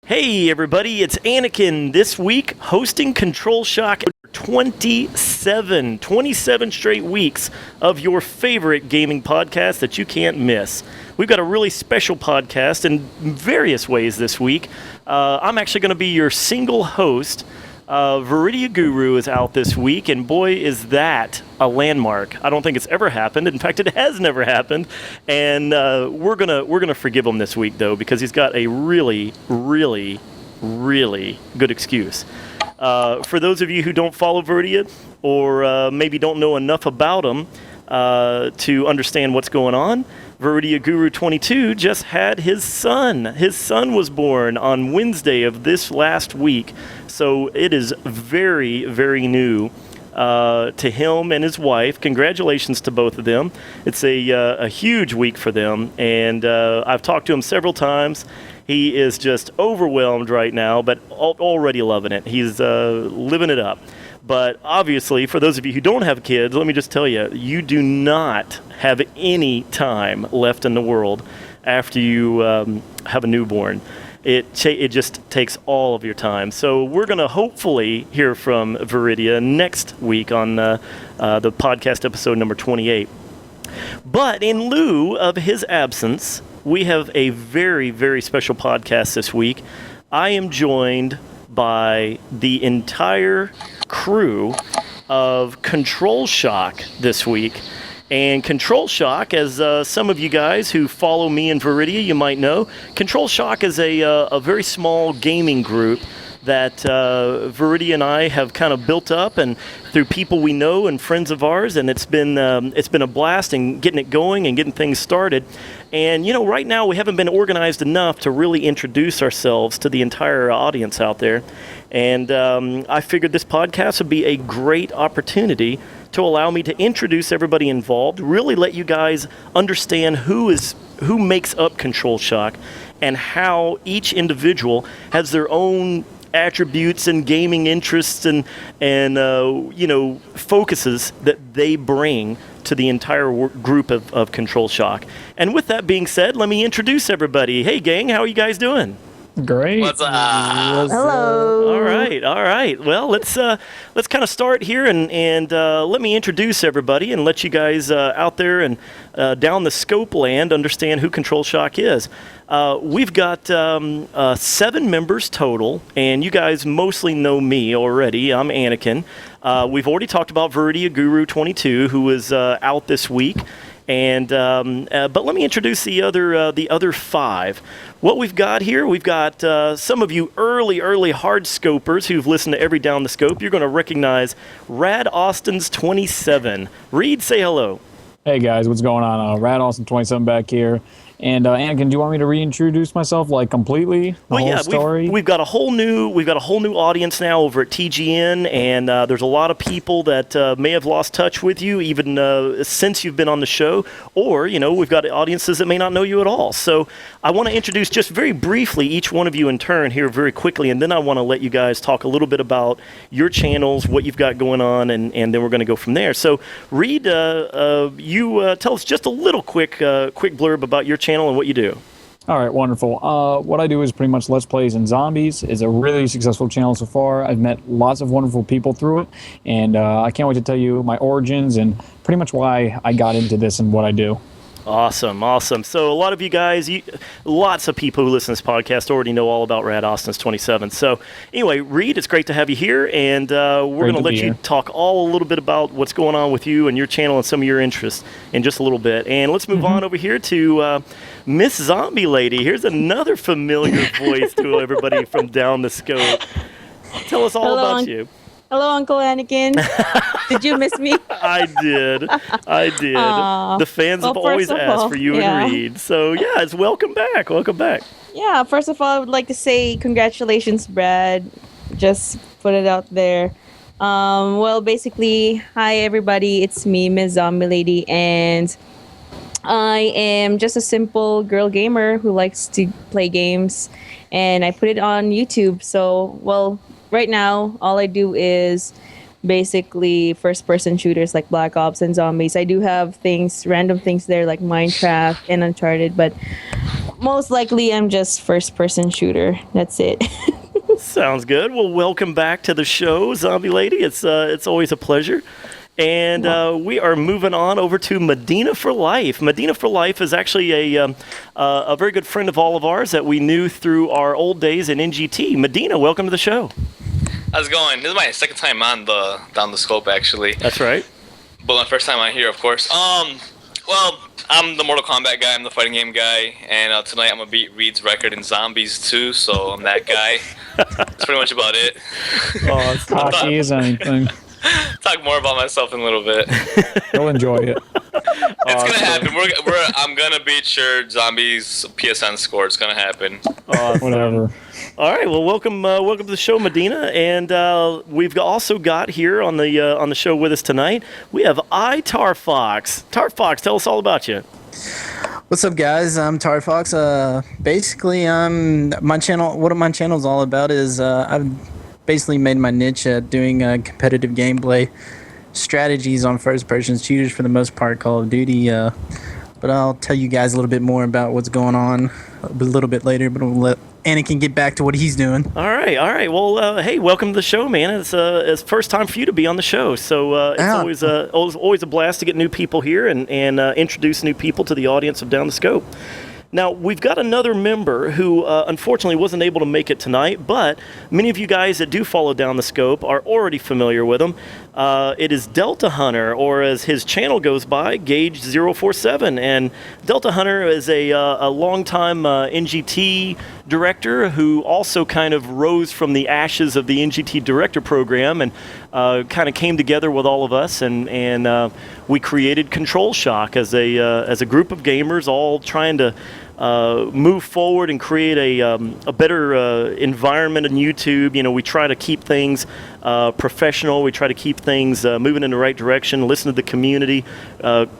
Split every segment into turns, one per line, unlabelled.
Hey everybody, it's Anakin this week hosting Control Shock 27 straight weeks of your favorite gaming podcast that you can't miss. We've got a really special podcast in various ways this week. I'm actually going to be your single host. Viridia Guru is out this week, and boy, is that a landmark. I don't think it's ever happened. In fact, it has never happened. And we're gonna forgive him this week, though, because he's got a really, really, really good excuse. For those of you who don't follow Viridia, or maybe don't know enough about him to understand what's going on, Viridia Guru 22 just had his son. His son was born on Wednesday of this last week. So it is very, very new to him and his wife. Congratulations to both of them. It's a huge week for them, and I've talked to him several times. He is just overwhelmed right now, but already loving it. He's living it up. But obviously, for those of you who don't have kids, let me just tell you, you do not have any time left in the world after you have a newborn. It just takes all of your time. So we're going to hopefully hear from Viridia next week on the podcast episode number 28. But in lieu of his absence, we have a very, very special podcast this week. I am joined by the entire crew of Control Shock this week. And Control Shock, as some of you guys who follow me in Viridia, you might know, Control Shock is a very small gaming group that Viridia and I have kind of built up, and through people we know and friends of ours, and it's been a blast in getting it going and getting things started. And you know, right now we haven't been organized enough to really introduce ourselves to the entire audience out there. And I figured this podcast would be a great opportunity to allow me to introduce everybody involved, really let you guys understand who makes up Control Shock and how each individual has their own attributes and gaming interests and focuses that they bring to the entire group of Control Shock. And with that being said, let me introduce everybody. Hey gang, how are you guys doing?
Great.
What's up?
Hello.
All right. Well, let's kind of start here and let me introduce everybody and let you guys out there and down the scope land understand who Control Shock is. We've got 7 members total, and you guys mostly know me already. I'm Anakin. We've already talked about Viridia Guru 22, who is out this week. And but let me introduce the other 5. What we've got here, we've got some of you early hard scopers who've listened to every Down the Scope. You're going to recognize Rad Austin's 27. Reed, say hello.
Hey guys, what's going on? Rad Austin 27 back here. And Anakin, do you want me to reintroduce myself like completely? Whole story?
We've got a whole new audience now over at TGN, and there's a lot of people that may have lost touch with you even since you've been on the show, or we've got audiences that may not know you at all. So I want to introduce just very briefly each one of you in turn here very quickly, and then I want to let you guys talk a little bit about your channels, what you've got going on, and then we're going to go from there. So Reed, you tell us just a little quick blurb about your channel and what you do.
All right, wonderful. What I do is pretty much Let's Plays and Zombies. It's a really successful channel so far. I've met lots of wonderful people through it, and I can't wait to tell you my origins and pretty much why I got into this and what I do.
Awesome. So a lot of you guys, lots of people who listen to this podcast already know all about Rad Austin's 27. So anyway, Reed, it's great to have you here, and we're going to let you talk all a little bit about what's going on with you and your channel and some of your interests in just a little bit. And let's move on over here to Miss Zombie Lady. Here's another familiar voice to everybody from Down the Scope. Tell us all about you.
Hello, Uncle Anakin. Did you miss me?
I did. The fans have always asked for you and Reed. So, yeah, it's welcome back.
Yeah, first of all, I would like to say congratulations, Brad. Just put it out there. Well, basically, hi, everybody. It's me, Miss Zombie Lady. And I am just a simple girl gamer who likes to play games, and I put it on YouTube. So, well, right now, all I do is basically first-person shooters like Black Ops and Zombies. I do have random things there like Minecraft and Uncharted, but most likely I'm just first-person shooter. That's it.
Sounds good. Well, welcome back to the show, Zombie Lady. It's always a pleasure. And we are moving on over to Medina for Life. Medina for Life is actually a very good friend of all of ours that we knew through our old days in NGT. Medina, welcome to the show.
How's it going? This is my second time on the Down the Scope, actually.
That's right.
But my first time on here, of course. Well, I'm the Mortal Kombat guy. I'm the fighting game guy. And tonight I'm going to beat Reed's record in Zombies too, so I'm that guy. That's pretty much about it.
Oh,
Cocky as anything.
Talk more about myself in a little bit.
You'll enjoy it.
It's gonna happen. I'm gonna beat your Zombies PSN score. It's gonna happen.
Whatever.
All right. Well, welcome to the show, Medina, and we've also got here on the show with us tonight. We have Tar Fox. Tar Fox, tell us all about you.
What's up, guys? I'm Tar Fox. Basically, my channel. What my channel's all about is I've basically made my niche at doing competitive gameplay strategies on first-person shooters for the most part, Call of Duty. But I'll tell you guys a little bit more about what's going on a little bit later. But we'll let Anakin get back to what he's doing.
All right. Well, hey, welcome to the show, man. It's first time for you to be on the show, so it's always a blast to get new people here and introduce new people to the audience of Down the Scope. Now, we've got another member who unfortunately wasn't able to make it tonight, but many of you guys that do follow Down the Scope are already familiar with him. It is Delta Hunter, or as his channel goes by, Gage047. And Delta Hunter is a longtime NGT director who also kind of rose from the ashes of the NGT director program and kind of came together with all of us, and we created Control Shock as a group of gamers all trying to move forward and create a better environment on YouTube. You know, we try to keep things professional. We try to keep things moving in the right direction. Listen to the community.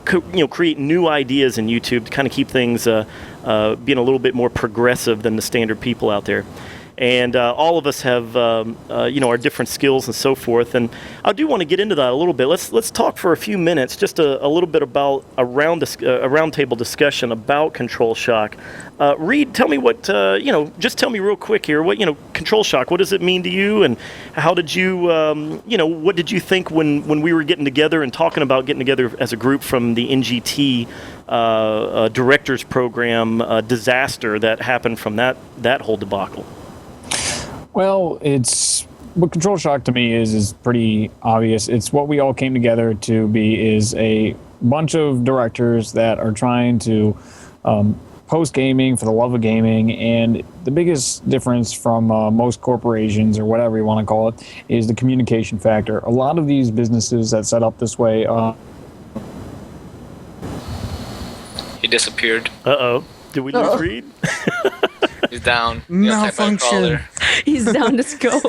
Create new ideas in YouTube to kind of keep things being a little bit more progressive than the standard people out there. And all of us have, our different skills and so forth. And I do want to get into that a little bit. Let's talk for a few minutes, just a little bit about a roundtable discussion about Control Shock. Reed, tell me what, just tell me real quick here, what, Control Shock, what does it mean to you? And how did you, what did you think when we were getting together and talking about getting together as a group from the NGT Directors Program disaster that happened from that whole debacle?
Well, what Control Shock to me is pretty obvious. It's what we all came together to be, is a bunch of directors that are trying to post gaming for the love of gaming. And the biggest difference from most corporations, or whatever you want to call it, is the communication factor. A lot of these businesses that set up this way.
He disappeared.
Uh-oh. Did we lose Reed?
He's down.
Malfunction.
He's down to scope.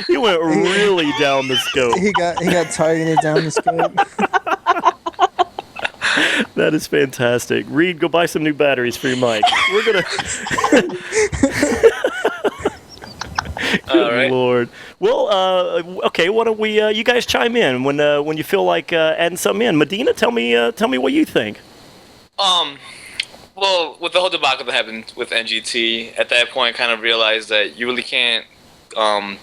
He went really down the scope.
He got targeted down the scope.
That is fantastic. Reed, go buy some new batteries for your mic. We're gonna.
All right.
Lord. Well, okay. Why don't we? You guys chime in when you feel like adding something in. Medina, tell me what you think.
Well, with the whole debacle that happened with NGT, at that point, I kind of realized that you really can't. Well,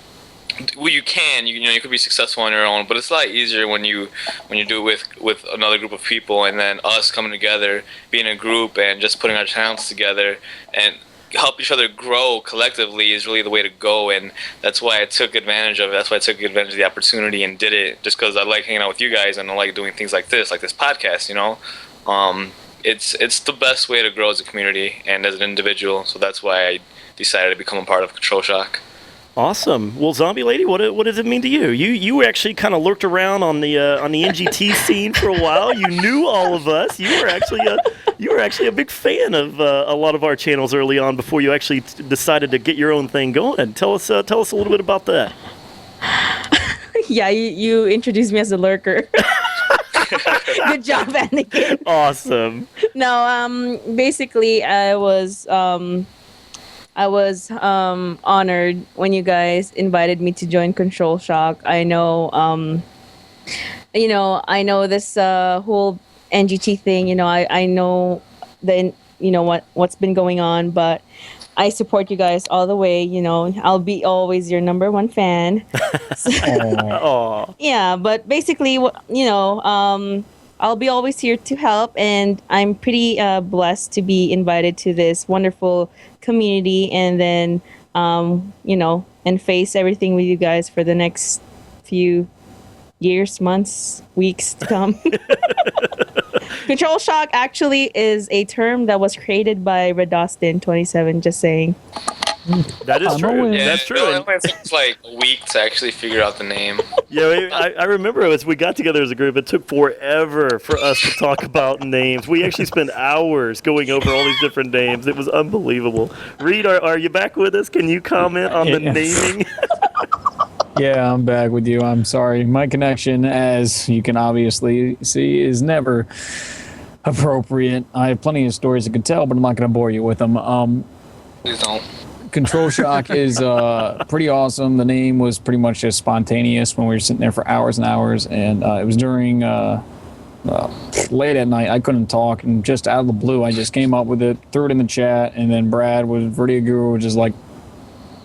you can. You could be successful on your own, but it's a lot easier when you do it with another group of people, and then us coming together, being a group, and just putting our talents together and help each other grow collectively is really the way to go. And that's why I took advantage of it. That's why I took advantage of the opportunity and did it, just because I like hanging out with you guys and I like doing things like this podcast. It's the best way to grow as a community and as an individual. So that's why I decided to become a part of Control Shock.
Awesome. Well, Zombie Lady, what does it mean to you? You actually kind of lurked around on the NGT scene for a while. You knew all of us. You were actually a big fan of a lot of our channels early on before you actually decided to get your own thing going. Tell us a little bit about that.
Yeah, you introduced me as a lurker. Good job, Anakin.
Awesome.
No, basically, I was honored when you guys invited me to join Control Shock. I know, I know this whole NGT thing. I know what's been going on, but I support you guys all the way. I'll be always your number one fan.
Aw.
Yeah, but basically, I'll be always here to help, and I'm pretty blessed to be invited to this wonderful community, and then, and face everything with you guys for the next few years, months, weeks to come. Control Shock actually is a term that was created by Red Austin 27, just saying.
That is true.
Yeah,
That's true.
It takes like a week to actually figure out the name.
Yeah, I remember as we got together as a group, it took forever for us to talk about names. We actually spent hours going over all these different names. It was unbelievable. Reed, are you back with us? Can you comment on the naming?
Yeah, I'm back with you. I'm sorry. My connection, as you can obviously see, is never appropriate. I have plenty of stories I could tell, but I'm not going to bore you with them.
Please don't.
Control Shock is pretty awesome. The name was pretty much just spontaneous when we were sitting there for hours and hours, and it was during late at night. I couldn't talk, and just out of the blue, I just came up with it, threw it in the chat, and then Brad was Verdia Guru was just like,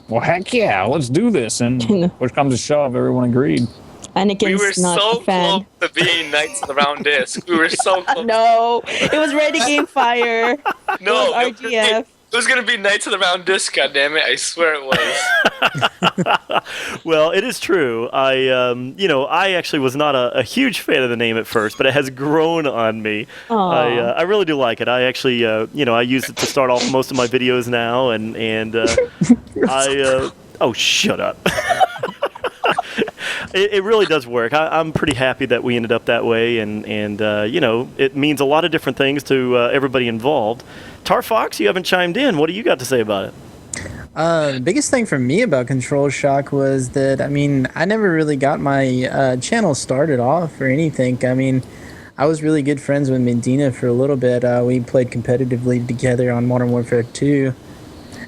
well, heck yeah, let's do this. And push comes to shove, everyone agreed.
Anakin's
We were
not
so
a fan.
close to being Knights of the Round Disc. We were so close.
No, it was Ready Game Fire.
No,
it was RGF.
It was gonna be Knights of the Round Disc. God damn it! I swear it was.
Well, it is true. I actually was not a huge fan of the name at first, but it has grown on me. I really do like it. I actually, I use it to start off most of my videos now, and oh, shut up. It really does work. I'm pretty happy that we ended up that way, and it means a lot of different things to everybody involved. Tar Fox, you haven't chimed in. What do you got to say about it?
The biggest thing for me about Control Shock was that, I never really got my channel started off or anything. I was really good friends with Medina for a little bit. We played competitively together on Modern Warfare 2.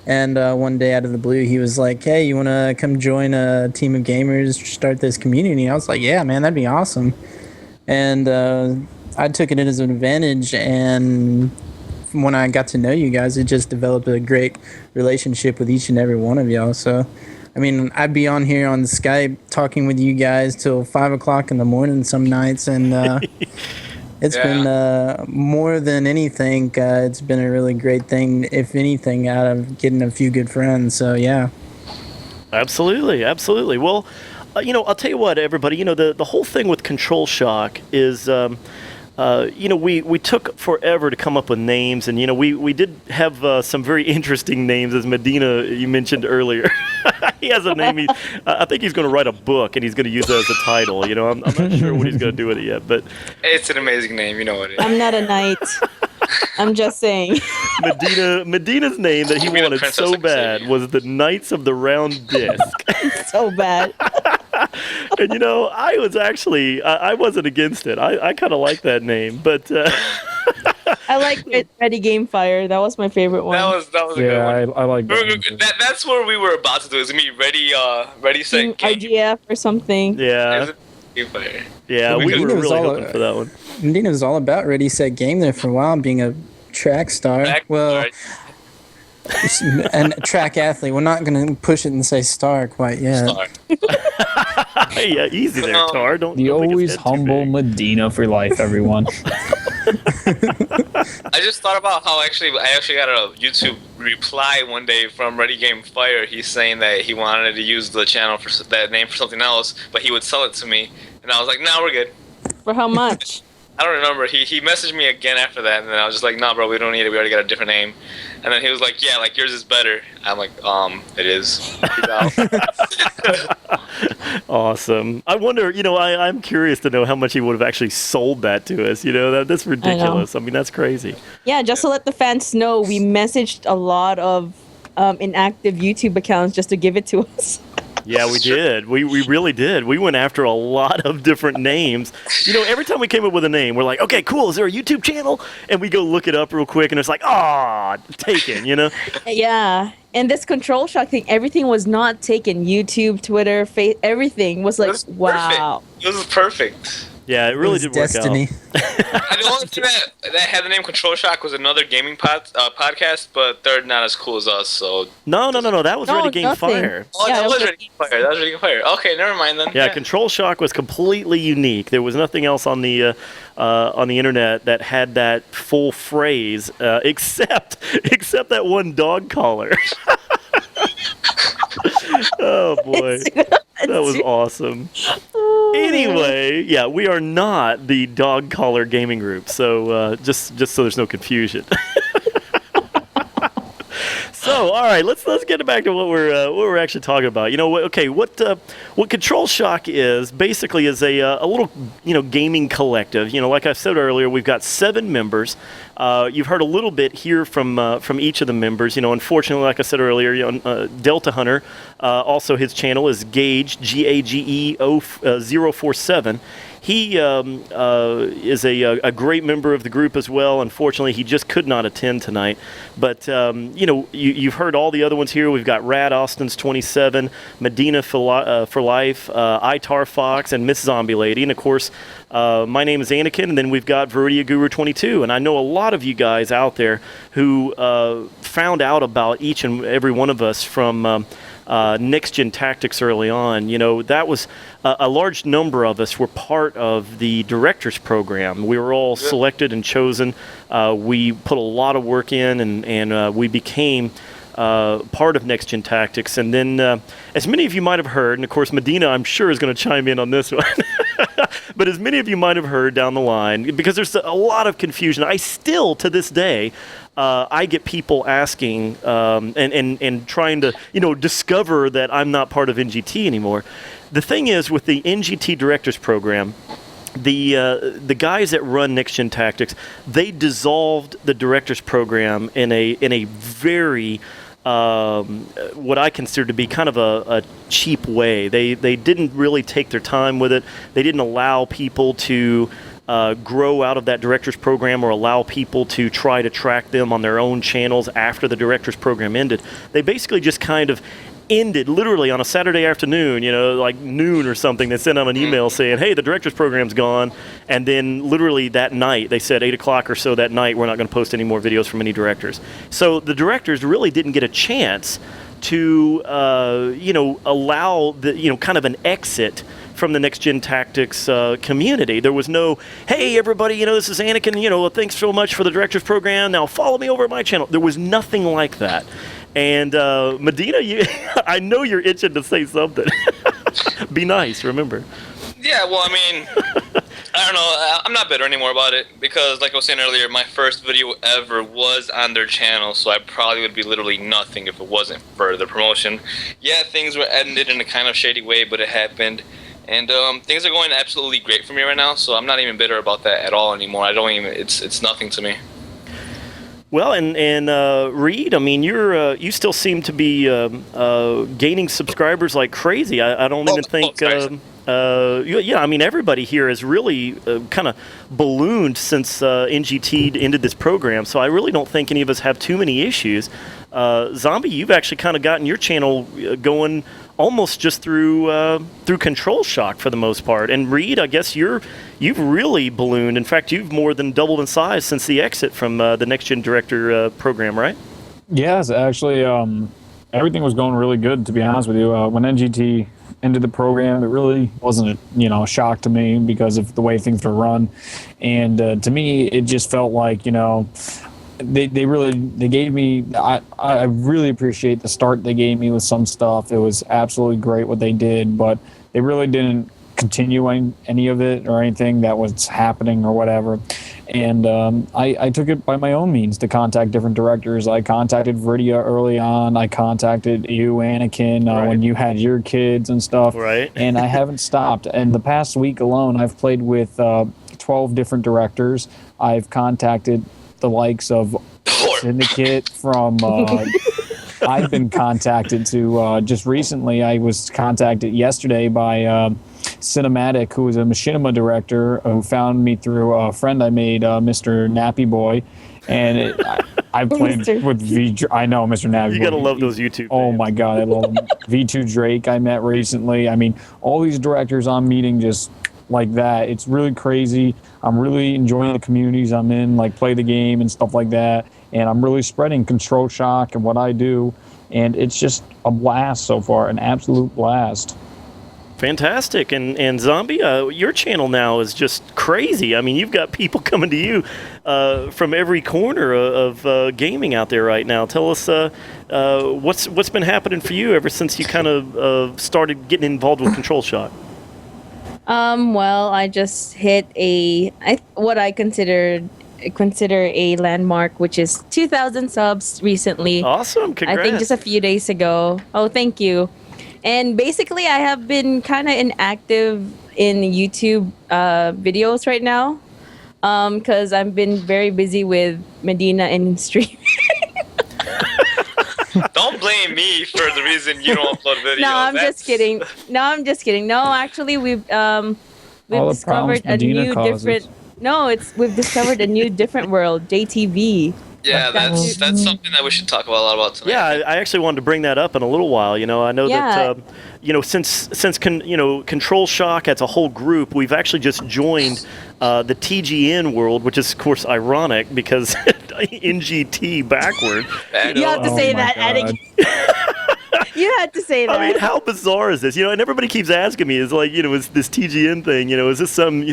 And one day out of the blue, he was like, hey, you want to come join a team of gamers, start this community? And I was like, yeah, man, that'd be awesome. And I took it as an advantage, and when I got to know you guys, it just developed a great relationship with each and every one of y'all. So, I'd be on here on Skype talking with you guys till 5 o'clock in the morning some nights, and it's been more than anything. It's been a really great thing, if anything, out of getting a few good friends. So, yeah.
Absolutely. Well, I'll tell you what, everybody. The whole thing with Control Shock is, we took forever to come up with names, and we did have some very interesting names, as Medina you mentioned earlier. He has a name. I think he's going to write a book, and he's going to use that as a title. I'm not sure what he's going to do with it yet, but
it's an amazing name. You know what it is.
I'm not a knight. I'm just saying.
Medina's name that he wanted so bad was the Knights of the Round Disc.
So bad.
And I was actually I wasn't against it. I kind of like that name, but
I like Ready Game Fire. That was my favorite one.
That was a good one.
I like that.
That's what we were about to do. Is me ready set game.
IGF or something.
Yeah. Yeah, we were really hoping for that one.
Medina was all about Ready, Set, Game there for a while, being a track star. And a track athlete. We're not going to push it and say star quite yet.
Star.
Yeah, easy there, Tar. Don't
the
don't make
always
his head too
humble
big.
Medina for life, everyone.
I just thought about how I actually got a YouTube reply one day from Ready Game Fire. He's saying that he wanted to use the channel for that name for something else, but he would sell it to me, and I was like, "Nah, we're good."
For how much?
I don't remember. He messaged me again after that, and then I was just like, "Nah, bro, we don't need it. We already got a different name." And then he was like, "Yeah, like yours is better." I'm like, it is."
Awesome. I wonder, I'm curious to know how much he would have actually sold that to us. That's ridiculous. I mean, that's crazy.
Yeah, just to let the fans know, we messaged a lot of inactive YouTube accounts just to give it to us.
Yeah, we did. We really did. We went after a lot of different names. You know, every time we came up with a name, we're like, okay, cool. Is there a YouTube channel? And we go look it up real quick, and it's like, taken, you know?
Yeah. And this control shock thing, everything was not taken. YouTube, Twitter, everything was like, wow.
This is perfect.
Yeah, it really did work
destiny.
out.
The only thing that had the name Control Shock was another gaming podcast, but they're not as cool as us. So
No. That was Ready Game
nothing.
Fire.
oh,
Yeah,
that
that
was
was
Ready Game Fire. That was Ready Game Fire. Okay, never mind then.
Yeah, Control Shock was completely unique. There was nothing else on the internet that had that full phrase, except that one dog collar. Oh boy, that was awesome. Anyway, yeah, we are not the dog collar gaming group, so just so there's no confusion. So, all right, let's get back to what we're actually talking about. You know, what Control Shock is basically is a little gaming collective. You know, like I said earlier, we've got 7 members. You've heard a little bit here from each of the members. You know, unfortunately, like I said earlier, Delta Hunter, also his channel is Gage GAGE047. He is a great member of the group as well. Unfortunately, he just could not attend tonight. But, you've heard all the other ones here. We've got Rad Austin's 27, Medina for Life, Itar Fox, and Miss Zombie Lady. And, of course, my name is Anakin, and then we've got Viridia Guru 22. And I know a lot of you guys out there who found out about each and every one of us from Next Gen Tactics early on. You know, that was a large number of us were part of the director's program. We were all selected and chosen. We put a lot of work in, and we became part of Next Gen Tactics. And then, as many of you might have heard, and of course Medina, I'm sure, is going to chime in on this one. But as many of you might have heard down the line, because there's a lot of confusion, I still, to this day, I get people asking and trying to, discover that I'm not part of NGT anymore. The thing is, with the NGT Directors Program, the guys that run Next Gen Tactics, they dissolved the Directors Program in a very what I consider to be kind of a cheap way. They didn't really take their time with it. They didn't allow people to grow out of that director's program or allow people to try to track them on their own channels after the director's program ended. They basically just kind of ended literally on a Saturday afternoon, like noon or something. They sent out an email saying, hey, the director's program's gone. And then literally that night, they said 8 o'clock or so that night, we're not going to post any more videos from any directors. So the directors really didn't get a chance to, allow the, kind of an exit from the Next Gen Tactics community. There was no, hey, everybody, this is Anakin, thanks so much for the director's program. Now follow me over at my channel. There was nothing like that. And Medina, I know you're itching to say something. Be nice, remember.
Yeah, well, I mean, I don't know. I'm not bitter anymore about it because, like I was saying earlier, my first video ever was on their channel, so I probably would be literally nothing if it wasn't for the promotion. Yeah, things were ended in a kind of shady way, but it happened. And things are going absolutely great for me right now, so I'm not even bitter about that at all anymore. It's nothing to me.
Well, and Reed, I mean, you still seem to be gaining subscribers like crazy. I don't even think. I mean, everybody here has really kind of ballooned since NGT ended this program. So I really don't think any of us have too many issues. Zombie, you've actually kind of gotten your channel going almost just through Control Shock for the most part. And Reed, I guess you've really ballooned. In fact, you've more than doubled in size since the exit from the Next Gen Director program, right?
Yes, actually, everything was going really good, to be honest with you. When NGT ended the program, it really wasn't a shock to me because of the way things were run. And to me, it just felt like, they gave me, I really appreciate the start they gave me with some stuff. It was absolutely great what they did, but they really didn't continue any of it or anything that was happening or whatever. And I took it by my own means to contact different directors. I contacted Viridia early on. I contacted you, Anakin, when you had your kids and stuff.
Right.
And I haven't stopped. And the past week alone, I've played with 12 different directors. I've contacted the likes of Syndicate from I've been contacted to just recently. I was contacted yesterday by Cinematic, who is a machinima director, who found me through a friend I made, Mr. Nappy Boy, and I played with V. I know Mr. Nappy Boy.
You gotta love those YouTube.
Oh
fans.
my God, I love him. V2 Drake I met recently. I mean, all these directors I'm meeting just like that. It's really crazy. I'm really enjoying the communities I'm in, like play the game and stuff like that. And I'm really spreading Control Shock and what I do. And it's just a blast so far, an absolute blast.
Fantastic. And Zombie, your channel now is just crazy. I mean, you've got people coming to you from every corner of gaming out there right now. Tell us what's been happening for you ever since you kind of started getting involved with Control Shock.
Well, I just hit what I consider a landmark, which is 2,000 subs recently.
Awesome. Congrats.
I think just a few days ago. Oh, thank you. And basically, I have been kind of inactive in YouTube videos right now because I've been very busy with Medina and stream.
Don't blame me for the reason you don't upload videos.
No, I'm just kidding. No, actually, we've discovered a new different. No, we've discovered a new different world, JTV.
Yeah, that's something that we should talk about a lot about tonight.
Yeah, I actually wanted to bring that up in a little while. You know, I know that since Control Shock as a whole group, we've actually just joined the TGN world, which is of course ironic because NGT backward.
You have to say that, Eddie. You had to say that.
I mean, how bizarre is this? You know, and everybody keeps asking me, is like, is this TGN thing? Is this some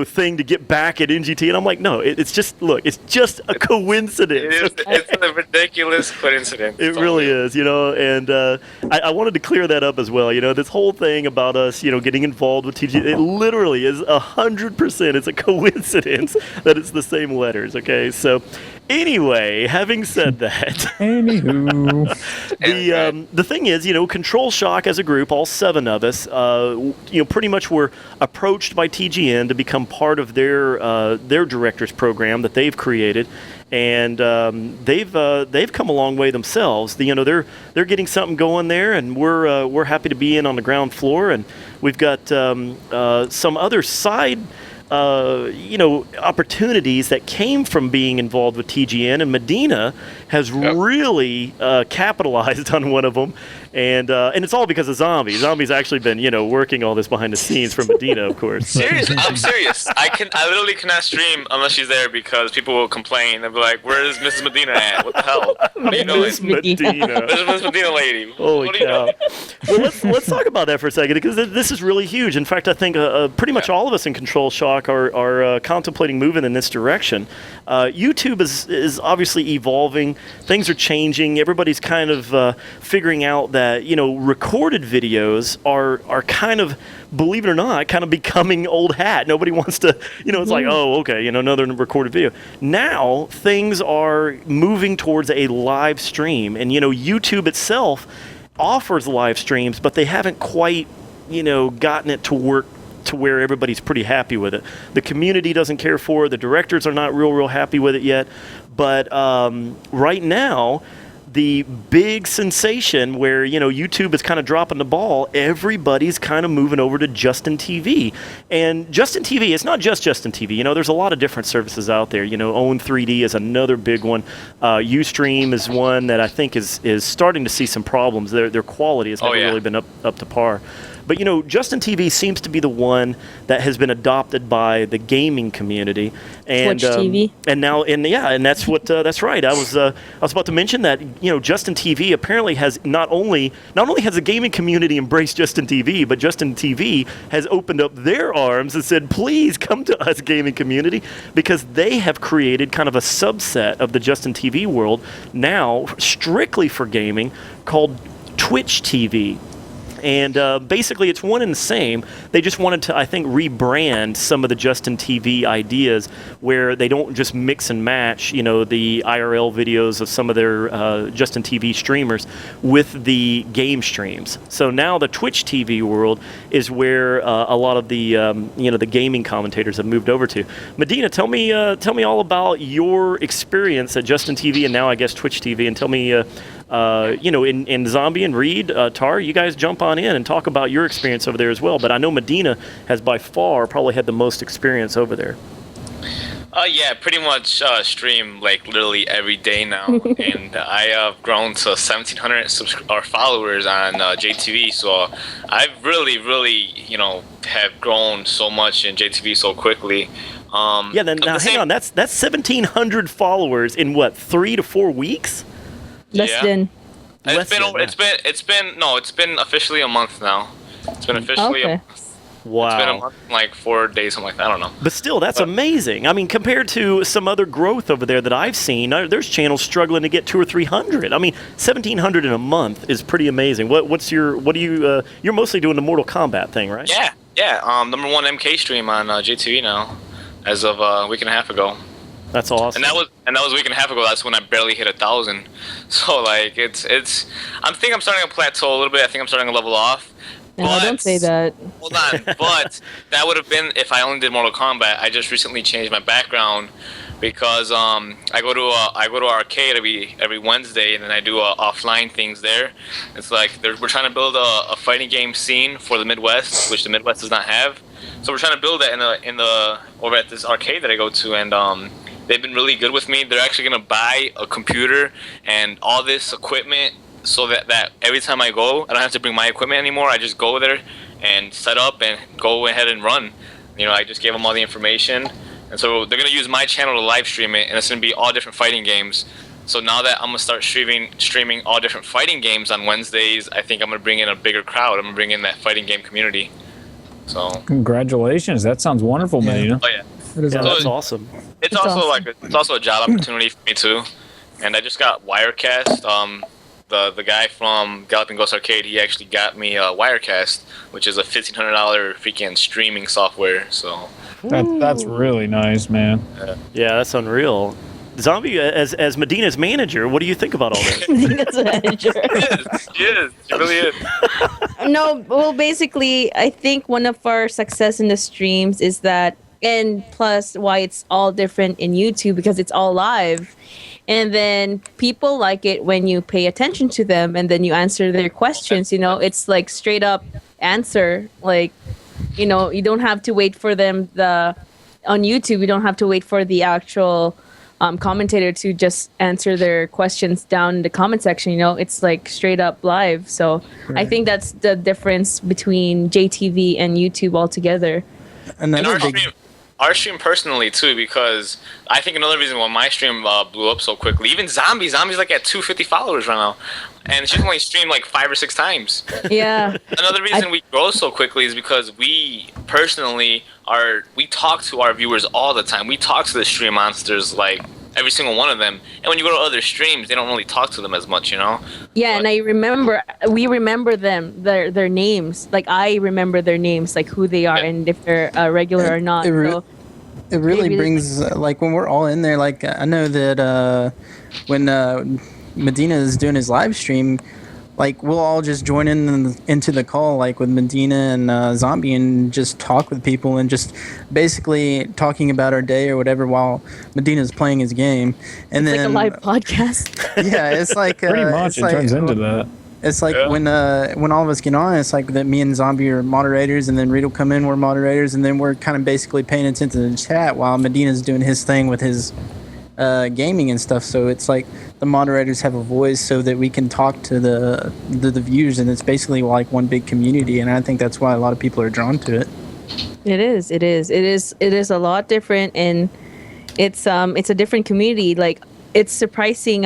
thing to get back at NGT? And I'm like, no, it's just a coincidence.
It's a ridiculous coincidence.
It really is, and I wanted to clear that up as well. This whole thing about us, getting involved with TGN, it literally is 100%. It's a coincidence that it's the same letters. Okay, so. Anyway, having said that, the thing is, Control Shock as a group, all 7 of us, pretty much were approached by TGN to become part of their directors program that they've created, and they've come a long way themselves. They're getting something going there, and we're happy to be in on the ground floor, and we've got some other side. Opportunities that came from being involved with TGN, and Medina has really capitalized on one of them, and it's all because of Zombie. Zombie's actually been, working all this behind the scenes for Medina, of course.
I'm serious. I literally cannot stream unless she's there because people will complain. They'll be like, "Where is Mrs. Medina at? What the hell? What are you doing?
Miss Medina.
Where's Miss Medina lady?
Holy
what are you
cow.
doing?"
Well, let's talk about that for a second, because this is really huge. In fact, I think pretty much all of us in Control Shock are contemplating moving in this direction. YouTube is obviously evolving. Things are changing. Everybody's kind of figuring out that recorded videos are kind of, believe it or not, kind of becoming old hat. Nobody wants to, it's like, oh, okay, another recorded video. Now things are moving towards a live stream, and YouTube itself offers live streams, but they haven't quite gotten it to work to where everybody's pretty happy with it. The community doesn't care for it. The directors are not real happy with it yet. But right now, the big sensation where, YouTube is kind of dropping the ball, everybody's kind of moving over to Justin TV. And Justin TV, it's not just Justin TV. There's a lot of different services out there. Own 3D is another big one. Ustream is one that I think is starting to see some problems. Their quality has never really been up to par. But Justin TV seems to be the one that has been adopted by the gaming community, and
Twitch TV.
And now, and that's what that's right. I was about to mention that Justin TV apparently has not only has the gaming community embraced Justin TV, but Justin TV has opened up their arms and said, "Please come to us, gaming community," because they have created kind of a subset of the Justin TV world now, strictly for gaming, called Twitch TV. And basically, it's one and the same. they just wanted to, I think, rebrand some of the Justin TV ideas where they don't just mix and match, the IRL videos of some of their Justin TV streamers with the game streams. So now the Twitch TV world is where a lot of the the gaming commentators have moved over to. Medina, tell me all about your experience at Justin TV and now I guess Twitch TV, and tell me, in Zombie and Reed, Tar, you guys jump on in and talk about your experience over there as well. But I know Medina has by far probably had the most experience over there.
Yeah, pretty much stream like literally every day now, and I have grown to 1,700 followers on JTV. So I've really, have grown so much in JTV so quickly.
Now hang on, that's 1,700 followers in what, 3 to 4 weeks?
Less than.
It's been officially a month now. It's been officially a month.
Wow.
It's been a month, like 4 days, something like that. I don't know.
But still, that's amazing. I mean, compared to some other growth over there that I've seen, there's channels struggling to get 200 or 300. I mean, 1,700 in a month is pretty amazing. You're mostly doing the Mortal Kombat thing, right?
Yeah. Number 1 MK stream on JTV now, as of a week and a half ago.
That's awesome.
And that was a week and a half ago. That's when I barely hit 1,000. So like I think I'm starting to plateau a little bit. I think I'm starting to level off.
No, don't say that.
Hold on, but that would have been if I only did Mortal Kombat. I just recently changed my background because I go to arcade every Wednesday, and then I do offline things there. It's like we're trying to build a fighting game scene for the Midwest, which the Midwest does not have. So we're trying to build that over at this arcade that I go to, and they've been really good with me. They're actually gonna buy a computer and all this equipment, so that every time I go, I don't have to bring my equipment anymore. I just go there and set up and go ahead and run. I just gave them all the information. And so they're going to use my channel to live stream it, and it's going to be all different fighting games. So now that I'm going to start streaming all different fighting games on Wednesdays, I think I'm going to bring in a bigger crowd. I'm going to bring in that fighting game community. So
congratulations. That sounds wonderful, man.
Oh, yeah.
That's awesome.
It's also a job opportunity for me, too. And I just got Wirecast. The guy from Galloping Ghost Arcade, he actually got me Wirecast, which is a $1,500 freaking streaming software. So
that's really nice, man.
Yeah, that's unreal. Zombie, as Medina's manager, what do you think about all this?
Medina's manager.
She is. She really is.
No, well, basically, I think one of our success in the streams is that, and plus why it's all different in YouTube, because it's all live. And then people like it when you pay attention to them and then you answer their questions. It's like straight up answer. Like, you don't have to wait for them on YouTube. You don't have to wait for the actual commentator to just answer their questions down in the comment section. It's like straight up live. So right. I think that's the difference between JTV and YouTube altogether.
Our stream personally too, because I think another reason why my stream blew up so quickly, even Zombie's like at 250 followers right now, and she's only streamed like 5 or 6 times.
Yeah.
Another reason we grow so quickly is because we personally we talk to our viewers all the time. We talk to the stream monsters, like every single one of them. And when you go to other streams, they don't really talk to them as much,
Yeah, but, and we remember them, their names. Like I remember their names, like who they are, and if they're regular or not.
It really brings, like when we're all in there, like I know that when Medina is doing his live stream, like we'll all just join into the call, like with Medina and Zombie, and just talk with people and just basically talking about our day or whatever while Medina's playing his game. And
it's
then
like a live podcast.
Yeah, it's like
pretty much it turns into that.
It's like when all of us get on, it's like that me and Zombie are moderators, and then Reed will come in, we're moderators, and then we're kind of basically paying attention to the chat while Medina's doing his thing with his gaming and stuff. So it's like the moderators have a voice so that we can talk to the viewers, and it's basically like one big community, and I think that's why a lot of people are drawn to it.
It is a lot different, and it's a different community. Like it's surprising.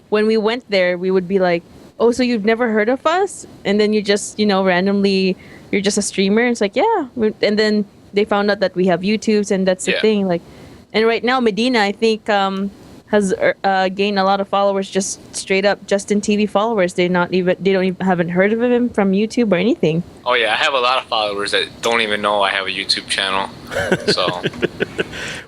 When we went there, we would be like, oh, so you've never heard of us? And then you just, randomly, you're just a streamer. It's like, yeah. And then they found out that we have YouTubes, and that's the thing. Like, and right now, Medina, I think has gained a lot of followers, just straight up Justin TV followers. Haven't heard of him from YouTube or anything.
Oh yeah, I have a lot of followers that don't even know I have a YouTube channel. So,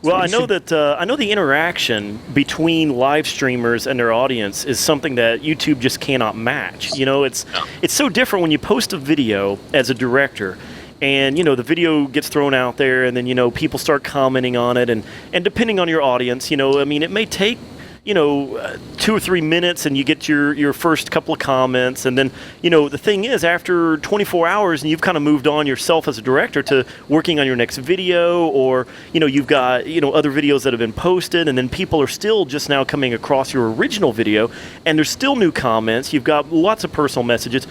well, I know the interaction between live streamers and their audience is something that YouTube just cannot match. You know, it's so different when you post a video as a director. And, you know, the video gets thrown out there and then, you know, people start commenting on it. And depending on your audience, you know, I mean, it may take, you know, 2 or 3 minutes and you get your first couple of comments. And then, you know, the thing is, after 24 hours and you've kind of moved on yourself as a director to working on your next video, or, you know, you've got, you know, other videos that have been posted, and then people are still just now coming across your original video and there's still new comments. You've got lots of personal messages.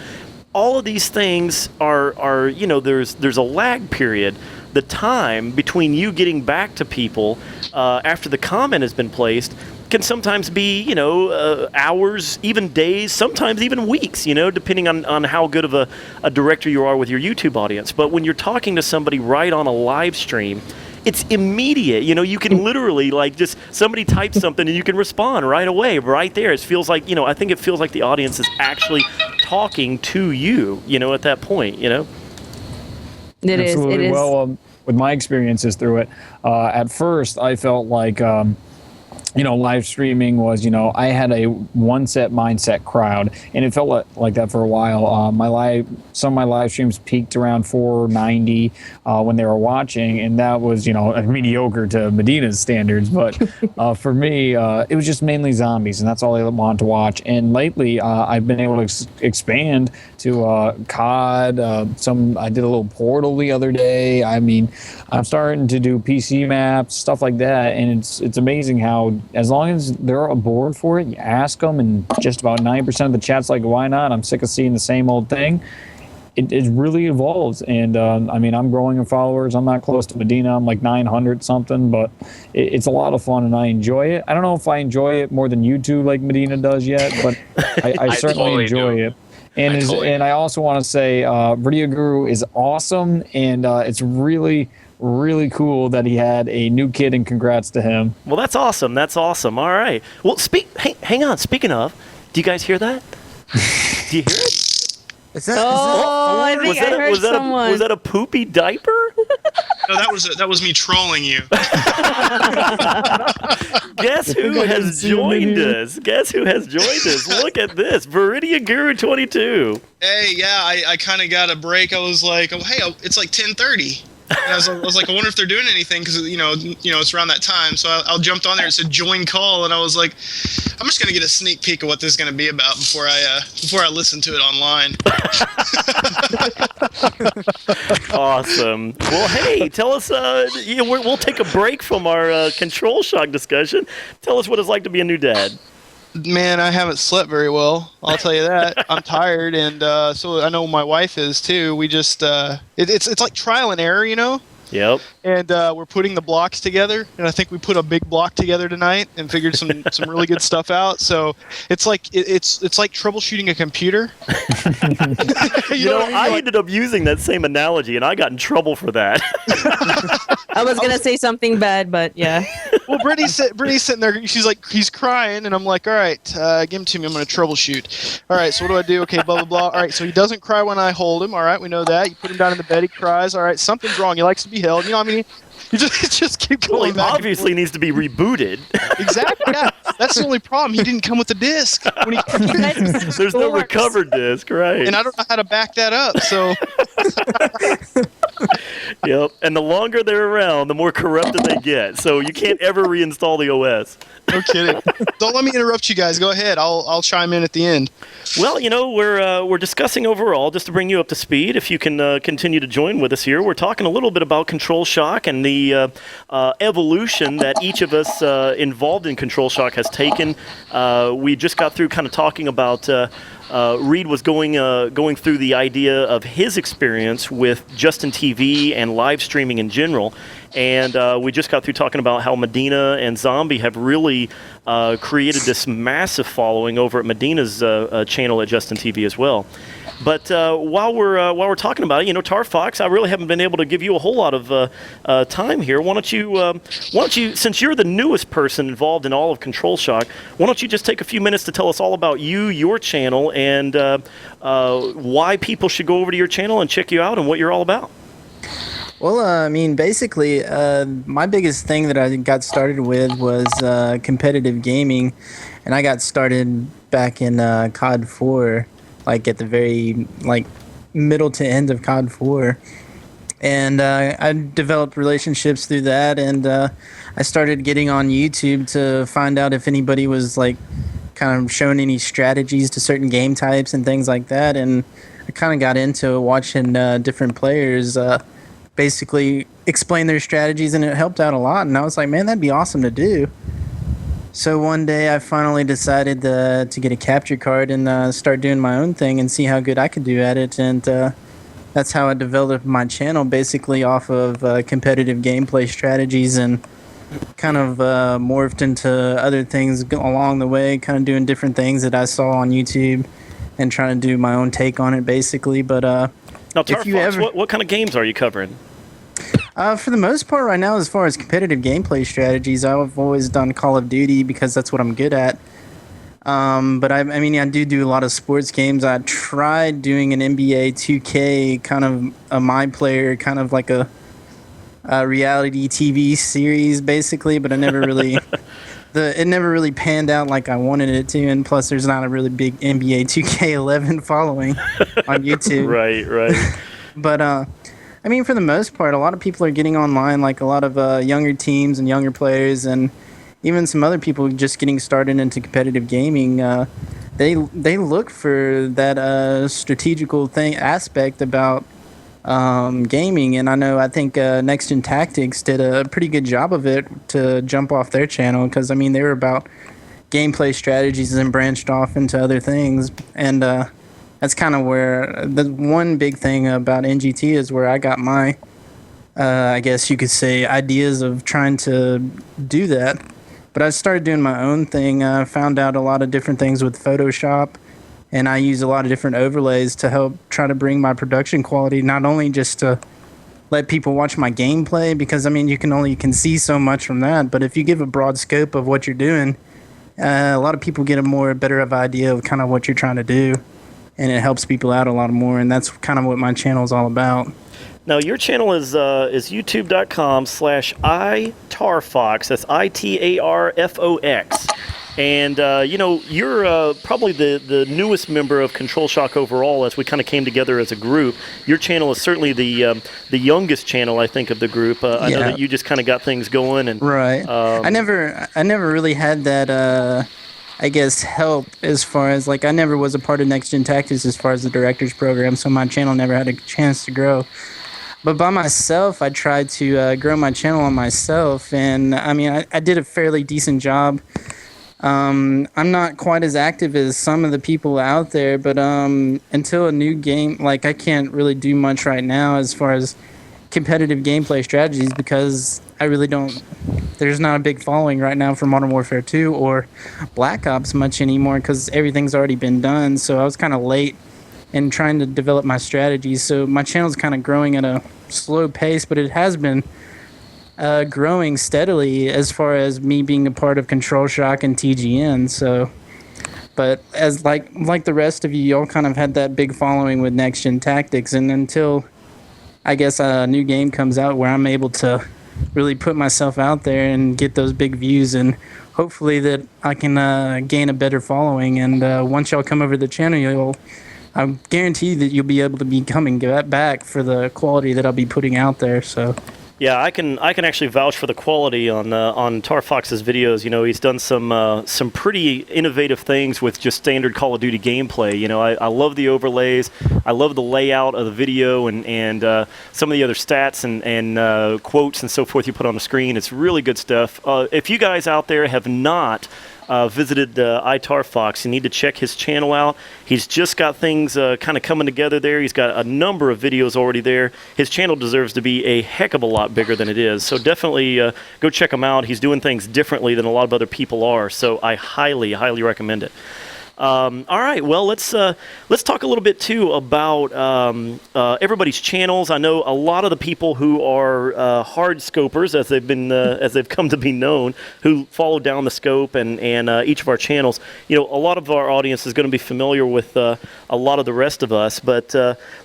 All of these things are you know, there's a lag period. The time between you getting back to people after the comment has been placed can sometimes be, you know, hours, even days, sometimes even weeks, you know, depending on how good of a director you are with your YouTube audience. But when you're talking to somebody right on a live stream, it's immediate. You know, you can literally, like, just somebody types something and you can respond right away, right there. It feels like, you know, I think it feels like the audience is actually talking to you, you know, at that point, you know?
It
Absolutely.
is.
Well, with my experiences through it, at first I felt like, you know, live streaming was, you know, I had a one set mindset crowd, and it felt like that for a while. Some of my live streams peaked around 490 when they were watching, and that was, you know, mediocre to Medina's standards. But for me, it was just mainly zombies, and that's all I wanted to watch. And lately, I've been able to expand to COD. I did a little Portal the other day. I mean, I'm starting to do PC maps, stuff like that, and it's amazing how, as long as they're aboard for it, you ask them, and just about 90% of the chat's like, why not? I'm sick of seeing the same old thing. It really evolves, and I mean, I'm growing in followers. I'm not close to Medina. I'm like 900 something, but it's a lot of fun, and I enjoy it. I don't know if I enjoy it more than YouTube like Medina does yet, but I certainly
totally
enjoy it. And I also want to say, Video Guru is awesome, and it's really cool that he had a new kid, and congrats to him.
Well, that's awesome. That's awesome. All right. Well, hang on. Speaking of, do you guys hear that? Do you hear it?
Is that,
I think I heard someone.
Was that a poopy diaper?
No, that was me trolling you.
Guess who has joined us? Guess who has joined us? Look at this. Veridia Guru 22.
Hey, yeah, I kind of got a break. I was like, oh, hey, it's like 10:30. And I was like, I wonder if they're doing anything, because you know, it's around that time. So I jumped on there. It said join call, and I was like, I'm just gonna get a sneak peek of what this is gonna be about before I listen to it online.
Awesome. Well, hey, tell us. We'll take a break from our control shock discussion. Tell us what it's like to be a new dad.
Man, I haven't slept very well. I'll tell you that. I'm tired, and so I know my wife is too. We just it's like trial and error, you know.
Yep.
And we're putting the blocks together, and I think we put a big block together tonight and figured some really good stuff out. So it's like it's like troubleshooting a computer.
I ended up using that same analogy, and I got in trouble for that.
I was gonna say something bad, but yeah.
Well, Brittany's sitting there. She's like, he's crying, and I'm like, all right, give him to me. I'm gonna troubleshoot. All right, so what do I do? Okay, blah blah blah. All right, so he doesn't cry when I hold him. All right, we know that. You put him down in the bed, he cries. All right, something's wrong. He likes to be held. You know what I mean? You just keep going.
Well, he
back
obviously needs to be rebooted.
Exactly. Yeah, that's the only problem. He didn't come with the disc.
There's no recovered disc, right?
And I don't know how to back that up. So.
Yep. And the longer they're around, the more corrupted they get. So you can't ever reinstall the OS.
No kidding. Don't let me interrupt you guys. Go ahead. I'll chime in at the end.
Well, you know, we're discussing overall, just to bring you up to speed, if you can continue to join with us here. We're talking a little bit about Control Shock and the evolution that each of us involved in Control Shock has taken. We just got through kind of talking about Reed was going through the idea of his experience with Justin TV and live streaming in general. And we just got through talking about how Medina and Zombie have really created this massive following over at Medina's channel at Justin TV as well. But while we're talking about it, Tar Fox, I really haven't been able to give you a whole lot of time here. Why don't you, since you're the newest person involved in all of Control Shock, why don't you just take a few minutes to tell us all about you, your channel, and why people should go over to your channel and check you out and what you're all about.
Well, basically, my biggest thing that I got started with was competitive gaming, and I got started back in COD 4. Like at the very middle to end of COD 4, and I developed relationships through that, and I started getting on YouTube to find out if anybody was kind of showing any strategies to certain game types and things like that, and I kind of got into watching different players basically explain their strategies, and it helped out a lot, and I was like, man, that'd be awesome to do. So one day I finally decided to get a capture card and start doing my own thing and see how good I could do at it. And that's how I developed my channel, basically off of competitive gameplay strategies, and kind of morphed into other things along the way, kind of doing different things that I saw on YouTube and trying to do my own take on it, basically. But
now, Tar Fox, what kind of games are you covering?
For the most part right now, as far as competitive gameplay strategies, I've always done Call of Duty because that's what I'm good at. But I do a lot of sports games. I tried doing an NBA 2K, kind of a My Player, kind of like a reality TV series, basically, but I never really... it never really panned out like I wanted it to, and plus there's not a really big NBA 2K11 following on YouTube.
Right.
But... for the most part, a lot of people are getting online, like a lot of younger teams and younger players, and even some other people just getting started into competitive gaming. They look for that strategical aspect about gaming, and I think Next Gen Tactics did a pretty good job of it to jump off their channel, because they were about gameplay strategies and branched off into other things, and that's kind of where the one big thing about NGT is where I got my, I guess you could say, ideas of trying to do that. But I started doing my own thing. I found out a lot of different things with Photoshop, and I use a lot of different overlays to help try to bring my production quality, not only just to let people watch my gameplay, because you can see so much from that, but if you give a broad scope of what you're doing, a lot of people get a better of idea of kind of what you're trying to do. And it helps people out a lot more, and that's kind of what my channel is all about.
Now, your channel is youtube.com/itarfox. That's ITARFOX. And, you're probably the newest member of Control Shock overall as we kind of came together as a group. Your channel is certainly the youngest channel, I think, of the group. I know that you just kind of got things going. And
right. I never really had that... I guess help as far as I never was a part of Next Gen Tactics as far as the director's program, so my channel never had a chance to grow. But by myself, I tried to grow my channel on myself, and I did a fairly decent job. I'm not quite as active as some of the people out there, but until a new game, I can't really do much right now as far as competitive gameplay strategies, because I really don't... There's not a big following right now for Modern Warfare 2 or Black Ops much anymore, because everything's already been done. So I was kind of late in trying to develop my strategies. So my channel's kind of growing at a slow pace, but it has been growing steadily as far as me being a part of Control Shock and TGN. So, but as like the rest of you, y'all kind of had that big following with Next Gen Tactics, and until I guess a new game comes out where I'm able to really put myself out there and get those big views, and hopefully that I can gain a better following. And once y'all come over to the channel, I guarantee that you'll be able to be coming back for the quality that I'll be putting out there. So.
Yeah, I can actually vouch for the quality on Tar Fox's videos. He's done some pretty innovative things with just standard Call of Duty gameplay. I love the overlays. I love the layout of the video and some of the other stats and quotes and so forth you put on the screen. It's really good stuff. If you guys out there have not visited Itar Fox, you need to check his channel out. He's just got things kind of coming together there. He's got a number of videos already there. His channel deserves to be a heck of a lot bigger than it is. So definitely go check him out. He's doing things differently than a lot of other people are. So I highly, highly recommend it. All right, well, let's talk a little bit too about everybody's channels. I know a lot of the people who are hard scopers, as they've come to be known, who follow Down the Scope and each of our channels. You know, a lot of our audience is going to be familiar with a lot of the rest of us. But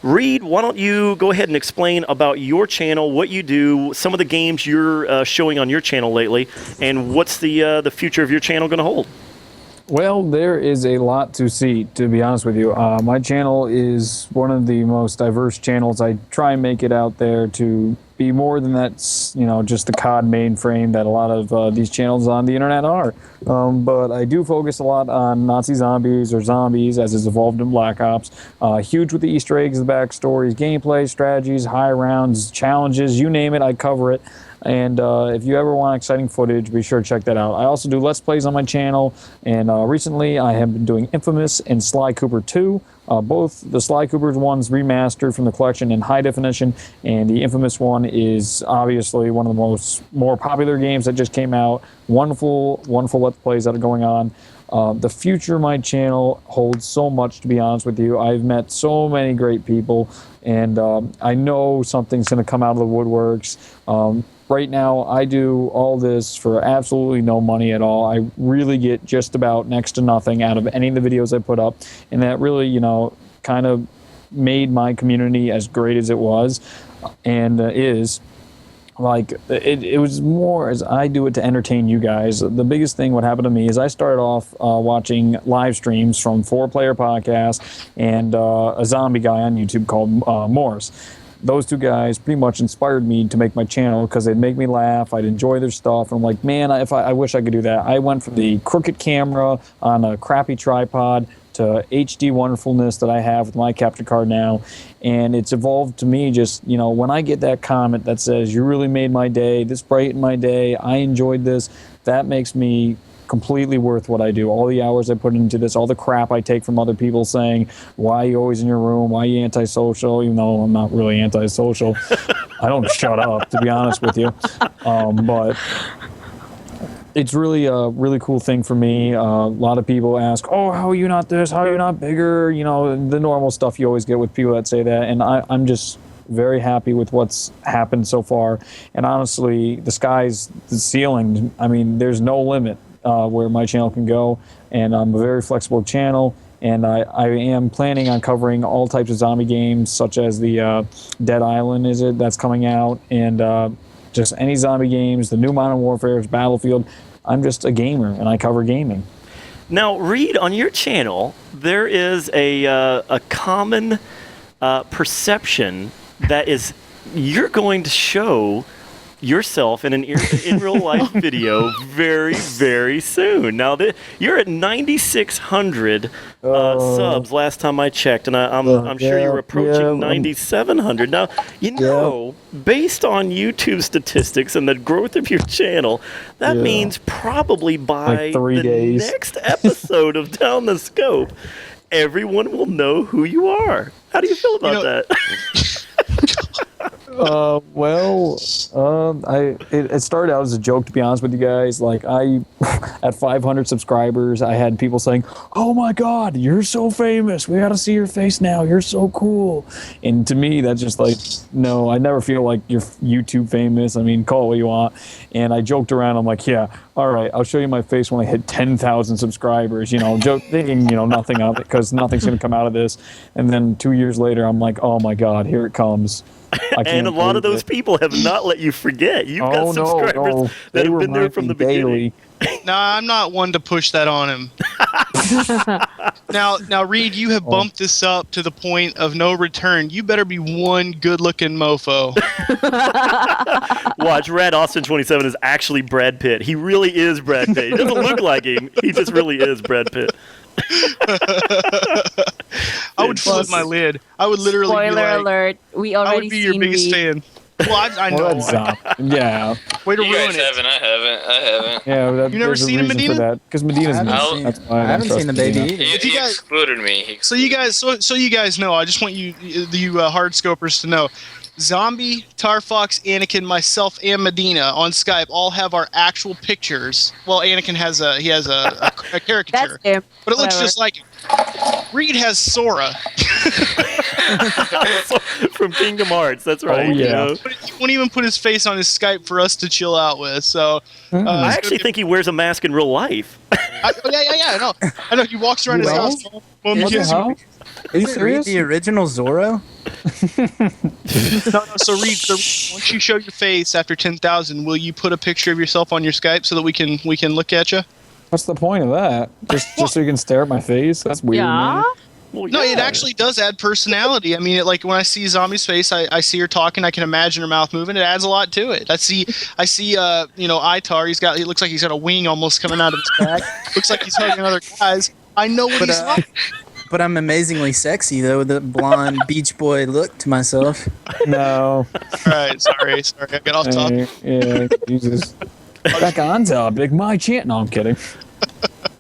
Reed, why don't you go ahead and explain about your channel, what you do, some of the games you're showing on your channel lately, and what's the future of your channel going to hold?
Well, there is a lot to see, to be honest with you. My channel is one of the most diverse channels. I try and make it out there to be more than that, just the COD mainframe that a lot of these channels on the internet are. But I do focus a lot on Nazi zombies or zombies as is evolved in Black Ops. Huge with the Easter eggs, the backstories, gameplay, strategies, high rounds, challenges, you name it, I cover it. And if you ever want exciting footage, be sure to check that out. I also do Let's Plays on my channel, and recently I have been doing Infamous and Sly Cooper 2. Both the Sly Cooper's one's remastered from the collection in high definition, and the Infamous one is obviously one of the more popular games that just came out. Wonderful Let's Plays that are going on. The future of my channel holds so much, to be honest with you. I've met so many great people, and I know something's going to come out of the woodworks. Right now, I do all this for absolutely no money at all. I really get just about next to nothing out of any of the videos I put up, and that really, kind of made my community as great as it was and is. Like, it was more as I do it to entertain you guys. The biggest thing what happened to me is I started off watching live streams from 4Player Podcast and a zombie guy on YouTube called Morris. Those two guys pretty much inspired me to make my channel because they'd make me laugh. I'd enjoy their stuff. And I'm like, man, I wish I could do that. I went from the crooked camera on a crappy tripod to HD wonderfulness that I have with my capture card now. And it's evolved to me just, when I get that comment that says, you really made my day, this brightened my day, I enjoyed this, that makes me completely worth what I do. All the hours I put into this, all the crap I take from other people saying, why are you always in your room? Why are you antisocial? Even though I'm not really antisocial. I don't shut up, to be honest with you. But it's really a really cool thing for me. A lot of people ask, oh, how are you not this? How are you not bigger? The normal stuff you always get with people that say that. And I'm just very happy with what's happened so far. And honestly, the sky's the ceiling. I mean, there's no limit where my channel can go. And I'm a very flexible channel. And I am planning on covering all types of zombie games, such as the Dead Island, that's coming out. And just any zombie games, the new Modern Warfare, Battlefield. I'm just a gamer, and I cover gaming.
Now, Reed, on your channel, there is a common perception that is you're going to show yourself in an in real life video very, very soon. Now, you're at 9,600 subs last time I checked, and I'm sure you're approaching 9,700. Now, based on YouTube statistics and the growth of your channel, that means probably by
like days.
Next episode of Down the Scope, everyone will know who you are. How do you feel about that?
It started out as a joke, to be honest with you guys. Like, at 500 subscribers, I had people saying, oh my God, you're so famous. We got to see your face now. You're so cool. And to me, that's just like, no, I never feel like you're YouTube famous. I mean, call it what you want. And I joked around. I'm like, yeah, all right, I'll show you my face when I hit 10,000 subscribers, thinking, nothing of it because nothing's going to come out of this. And then 2 years later, I'm like, oh my God, here it comes.
And a lot of those people have not let you forget. You've got subscribers that have been there from the beginning.
No, I'm not one to push that on him. Now, Reed, you have bumped this up to the point of no return. You better be one good-looking mofo.
Watch, Rad Austin 27 is actually Brad Pitt. He really is Brad Pitt. He doesn't look like him. He just really is Brad Pitt.
I would flip my lid. I would literally
Spoiler
be like,
alert. We already
I would be your biggest fan. Well, I know.
Well, that's yeah.
Way to
You
ruin
guys
it.
haven't. I haven't.
Yeah,
You never seen him, Medina?
Because Medina's
I haven't
nice.
seen,
That's why
I haven't
don't
seen the
trust
baby
Medina.
either.
If you
He
guys-
excluded me.
So you guys know. I just want you hard scopers to know. Zombie, Tarfox, Anakin, myself, and Medina on Skype all have our actual pictures. Well, Anakin has a caricature,
That's him.
but it looks
Whatever.
just like him. Reed has Sora.
From Kingdom Hearts. That's right.
Oh, yeah.
You know?
But he won't even put his face on his Skype for us to chill out with. So
I
it's
actually
gonna be-
think he wears a mask in real life.
yeah. I know. He walks around his
Well,
house. Well,
What the
kids-
hell? Are you
Is it Reed
serious?
the original Zorro?
No. So Reed, once you show your face after 10,000, will you put a picture of yourself on your Skype so that we can look at you?
What's the point of that? Just so you can stare at my face? That's weird,
Yeah.
man.
Well,
No, it
yeah.
actually does add personality. I mean, like when I see Zombie's face, I see her talking. I can imagine her mouth moving. It adds a lot to it. I see, Itar. He looks like he's got a wing almost coming out of his back. Looks like he's hugging other guys. I know what
But,
he's like.
But I'm amazingly sexy though, with the blonde beach boy look to myself.
No.
All right, sorry, I got off topic.
Yeah, Jesus. Back on topic. My chant. No, I'm kidding.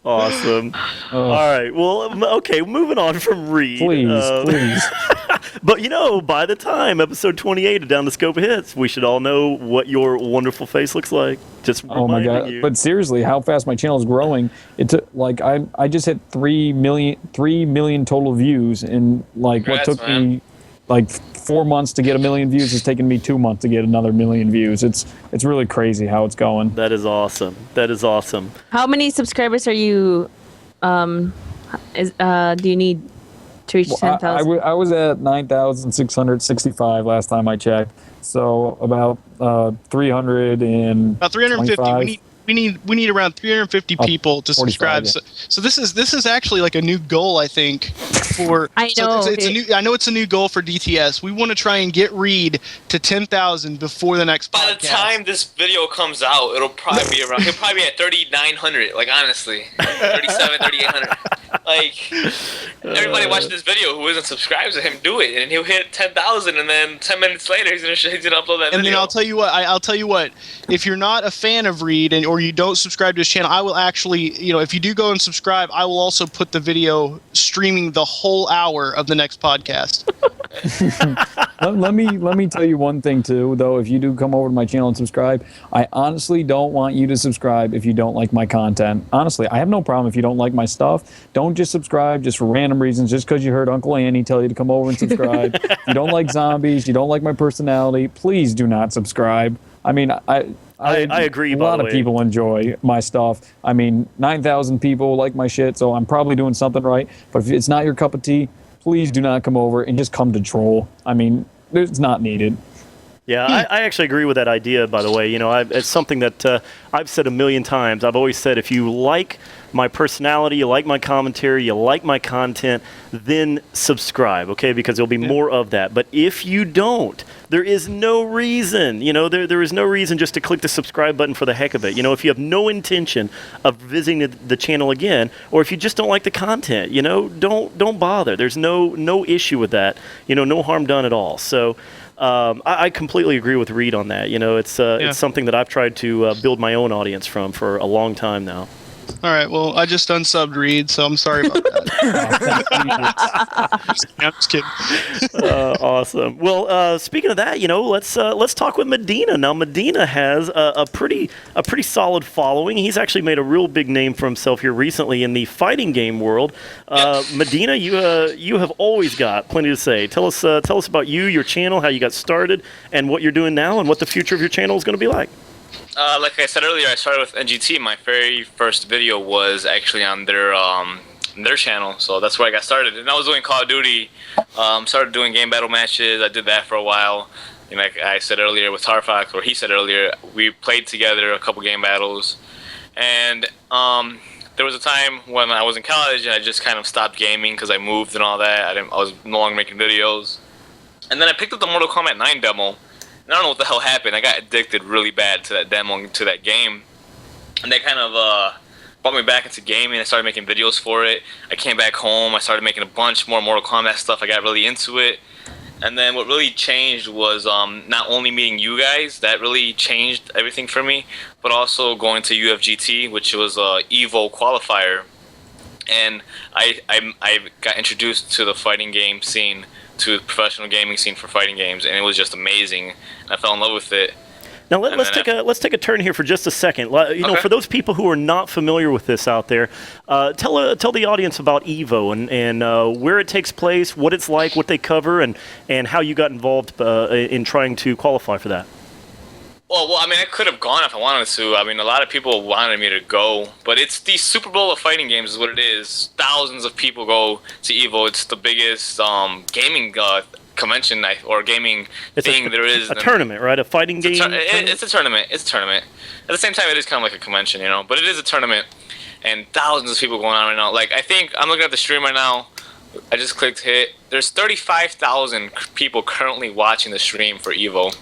Awesome.
Oh,
All right. Well, okay. Moving on from Reed.
please.
But by the time episode 28 of Down the Scope hits, we should all know what your wonderful face looks like. Just
Oh my
reminding
god!
you.
But seriously, how fast my channel is growing! It took I just hit 3 million total views, and what
Congrats,
took
man.
me 4 months to get 1 million views has taken me 2 months to get another 1 million views. It's really crazy how it's going.
That is awesome. That is awesome.
How many subscribers are you? Do you need to reach
Well,
10,000?
I was at 9,665 last time I checked, so about 300 and
About 350. We need around 350
Oh,
people to
45,
subscribe.
yeah.
So this is actually like a new goal, I think. For
I know.
So I know it's a new goal for DTS. We want to try and get Reed to 10,000 before the next
By
podcast.
the time this video comes out, it'll probably be around. He'll probably be at 3,900. Like honestly, 37, 3,800. Like everybody watching this video who isn't subscribed to him, do it, and he'll hit 10,000, and then 10 minutes later he's gonna upload that
And
video.
then I'll tell you what. I'll tell you what. If you're not a fan of Reed or you don't subscribe to his channel, I will actually, if you do go and subscribe, I will also put the video streaming the whole hour of the next podcast.
let me tell you one thing too, though. If you do come over to my channel and subscribe, I honestly don't want you to subscribe if you don't like my content. Honestly, I have no problem if you don't like my stuff. Don't just subscribe just for random reasons, just because you heard Uncle Annie tell you to come over and subscribe. If you don't like zombies, you don't like my personality, please do not subscribe. I mean, I
agree,
A
by
lot
the
of
way.
people enjoy my stuff. I mean, 9,000 people like my shit, so I'm probably doing something right. But if it's not your cup of tea, please do not come over and just come to troll. I mean, it's not needed.
Yeah, I actually agree with that idea, by the way. It's something that I've said a million times. I've always said if you like my personality, you like my commentary, you like my content, then subscribe, okay? Because there'll be more of that. But if you don't, there is no reason, there is no reason just to click the subscribe button for the heck of it. If you have no intention of visiting the channel again, or if you just don't like the content, don't bother. There's no issue with that. No harm done at all. So I completely agree with Reed on that. It's something that I've tried to build my own audience from for a long time now.
All right. Well, I just unsubbed Reed, so I'm sorry about that. I'm just kidding.
Awesome. Well, speaking of that, let's talk with Medina. Now, Medina has a pretty solid following. He's actually made a real big name for himself here recently in the fighting game world. Medina, you have always got plenty to say. Tell us about you, your channel, how you got started, and what you're doing now, and what the future of your channel is going to be like.
Like I said earlier, I started with NGT. My very first video was actually on their channel, so that's where I got started. And I was doing Call of Duty, started doing game battle matches. I did that for a while. And like I said earlier with Tarfox, or he said earlier, we played together a couple game battles. And there was a time when I was in college and I just kind of stopped gaming because I moved and all that. I was no longer making videos. And then I picked up the Mortal Kombat 9 demo. And I don't know what the hell happened. I got addicted really bad to that demo, to that game. And that kind of brought me back into gaming. I started making videos for it. I came back home. I started making a bunch more Mortal Kombat stuff. I got really into it. And then what really changed was not only meeting you guys, that really changed everything for me, but also going to UFGT, which was a EVO qualifier. And I got introduced to the fighting game scene, to the professional gaming scene for fighting games, and it was just amazing. I fell in love with it.
Now let's take a turn here for just a second. You know, for those people who are not familiar with this out there, tell the audience about EVO and where it takes place, what it's like, what they cover, and how you got involved in trying to qualify for that.
Well, I mean, I could have gone if I wanted to. I mean, a lot of people wanted me to go, but it's the Super Bowl of fighting games is what it is. Thousands of people go to EVO. It's the biggest gaming convention or gaming thing there is.
A tournament, right? A fighting game?
It's a tournament. It's a tournament. At the same time, it is kind of like a convention, you know, but it is a tournament, and thousands of people going on right now. Like, I think I'm looking at the stream right now. I just clicked hit. There's 35,000 people currently watching the stream for EVO.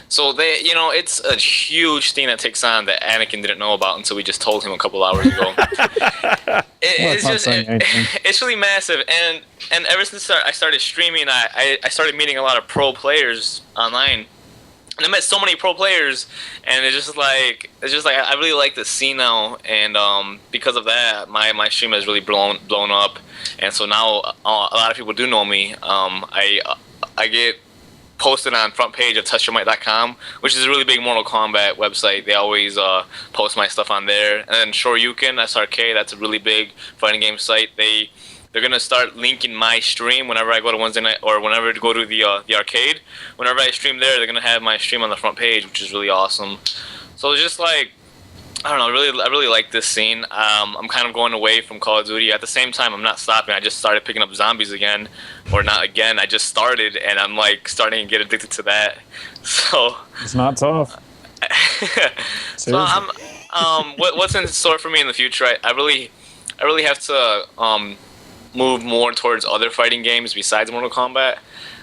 So it's a huge thing that takes on that Anakin didn't know about until we just told him a couple hours ago. It's really massive, and ever since I started streaming, I started meeting a lot of pro players online, and I met so many pro players, and it's just like I really like the scene now, and because of that, my stream has really blown up, and so now a lot of people do know me. I get posted on front page of TestYourMight.com, which is a really big Mortal Kombat website. They always post my stuff on there. And then Shoryuken, SRK, that's a really big fighting game site. They're gonna start linking my stream whenever I go to Wednesday night or whenever I go to the arcade. Whenever I stream there, they're gonna have my stream on the front page, which is really awesome. So it's just like, I don't know, I really like this scene. I'm kind of going away from Call of Duty. At the same time, I'm not stopping. I just started picking up zombies again. Or not again, I just started, and I'm like starting to get addicted to that. So
it's not tough.
So what's in store for me in the future? I really have to move more towards other fighting games besides Mortal Kombat.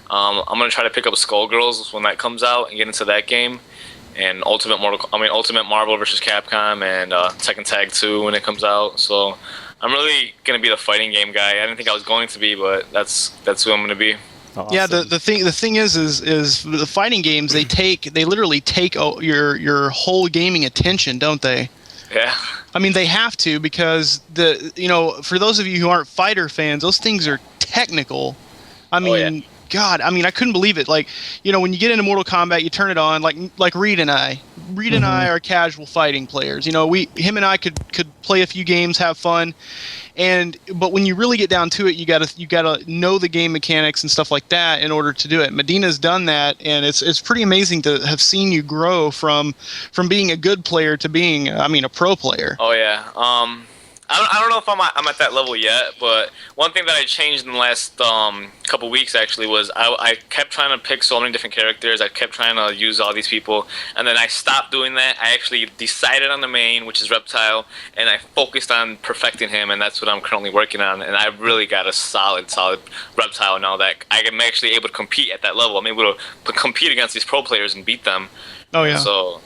I'm gonna try to pick up Skullgirls when that comes out and get into that game. And Ultimate Marvel vs. Capcom and Tekken Tag 2 when it comes out. So I'm really gonna be the fighting game guy. I didn't think I was going to be, but that's who I'm gonna be.
Awesome.
Yeah, the thing is the fighting games, they literally take your whole gaming attention, don't they?
Yeah.
I mean, they have to, because for those of you who aren't fighter fans, those things are technical. I mean, God, I mean, I couldn't believe it. Like, when you get into Mortal Kombat, you turn it on, like Reed and I. Reed and I are casual fighting players. Him and I could play a few games, have fun, but when you really get down to it, you gotta know the game mechanics and stuff like that in order to do it. Medina's done that, and it's pretty amazing to have seen you grow from being a good player to being, a pro player.
Oh yeah. I don't know if I'm at that level yet, but one thing that I changed in the last couple weeks actually was I kept trying to pick so many different characters. I kept trying to use all these people, and then I stopped doing that. I actually decided on the main, which is Reptile, and I focused on perfecting him, and that's what I'm currently working on. And I've really got a solid Reptile now that I am actually able to compete at that level. I'm able to compete against these pro players and beat them. Oh yeah. So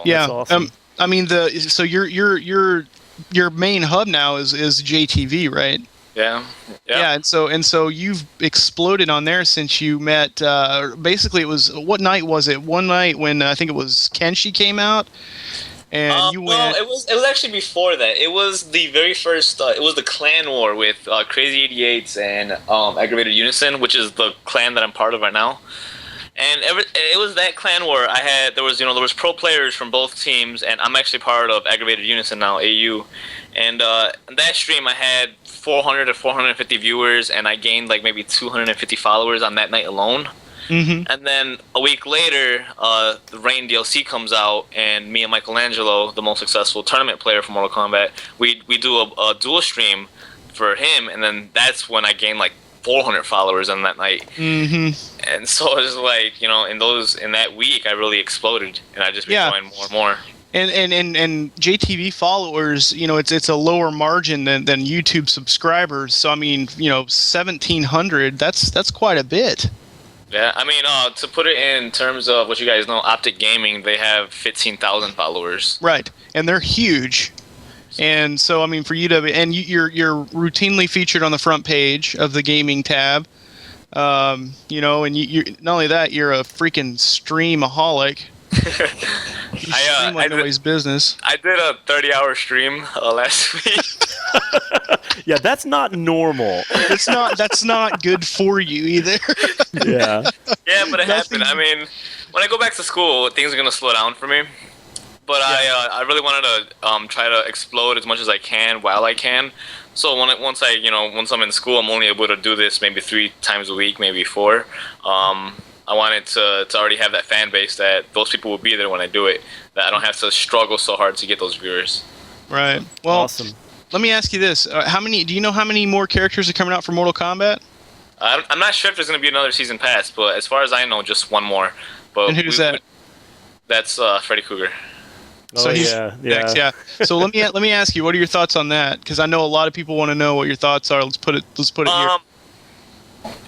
yeah.
That's awesome.
I mean, so your main hub now is JTV, right?
Yeah.
Yeah, and so you've exploded on there since you met. Basically, it was, what night was it? One night when I think it was Kenshi came out, and you went.
Well, it was actually before that. It was the very first. It was the clan war with Crazy 88s and Aggravated Unison, which is the clan that I'm part of right now. And it was that clan war. There was pro players from both teams, and I'm actually part of Aggravated Unison now, AU. And that stream, I had 400 to 450 viewers, and I gained like maybe 250 followers on that night alone.
Mm-hmm.
And then a week later, the Rain DLC comes out, and me and Michelangelo, the most successful tournament player for Mortal Kombat, we do a dual stream for him, and then that's when I gained like 400 followers on that night.
Mm-hmm.
And so it was like, in that week, I really exploded, and I just been going more and more.
And JTV followers, it's a lower margin than YouTube subscribers. So I mean, 1,700, that's quite a bit.
Yeah, I mean, to put it in terms of what you guys know, Optic Gaming, they have 15,000 followers.
Right, and they're huge. And so, I mean, for you to, and you're routinely featured on the front page of the gaming tab. You know, and you not only that, you're a freaking streamaholic. You stream like nobody's business.
I did a 30-hour stream last week.
Yeah, that's not normal.
That's not good for you either.
Yeah.
Yeah, but it happened. I mean, when I go back to school, things are gonna slow down for me. But I really wanted to try to explode as much as I can while I can. So once I'm in school, I'm only able to do this maybe 3 times a week, maybe 4. I wanted to already have that fan base that those people will be there when I do it. That I don't have to struggle so hard to get those viewers.
Right. Well,
Awesome.
Let me ask you this: do you know how many more characters are coming out for Mortal Kombat?
I'm not sure if there's going to be another season pass, but as far as I know, just one more. But
And who's that?
That's Freddy Krueger.
So he's next, yeah. So let me ask you, what are your thoughts on that? Because I know a lot of people want to know what your thoughts are. Let's put it here.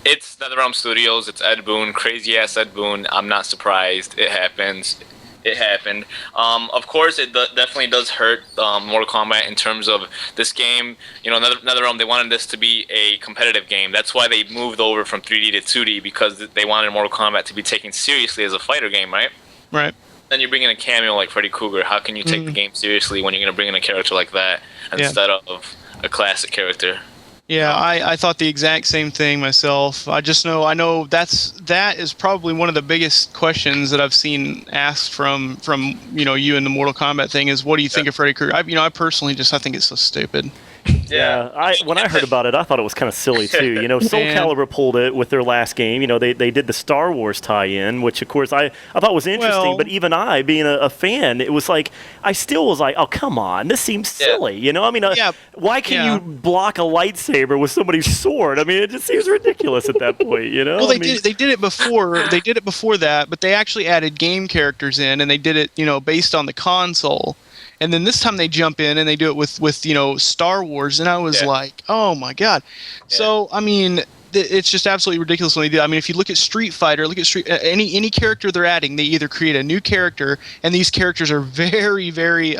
It's NetherRealm Studios. It's Ed Boon, crazy ass Ed Boon. I'm not surprised. It happens. It happened. Of course, it definitely does hurt Mortal Kombat in terms of this game. You know, NetherRealm, they wanted this to be a competitive game. That's why they moved over from 3D to 2D, because they wanted Mortal Kombat to be taken seriously as a fighter game, right?
Right.
Then you bring in a cameo like Freddy Krueger. How can you take the game seriously when you're going to bring in a character like that instead of a classic character?
Yeah, I thought the exact same thing myself. I know that is probably one of the biggest questions that I've seen asked from you and the Mortal Kombat thing is, what do you think of Freddy Krueger? I personally I think it's so stupid.
Yeah, when I heard about it, I thought it was kind of silly too. You know, Soul Calibur pulled it with their last game. You know, they did the Star Wars tie-in, which of course I thought was interesting. But even I, being a fan, it was like I still was like, oh come on, this seems silly. You know, I mean, why can you block a lightsaber with somebody's sword? I mean, it just seems ridiculous at that point. You know,
well, they did it before. They did it before that, but they actually added game characters in, and they did it based on the console. And then this time they jump in and they do it with Star Wars, and I was like, oh my god. Yeah. So I mean, it's just absolutely ridiculous when they do. I mean, if you look at Street Fighter, any character they're adding, they either create a new character, and these characters are very, very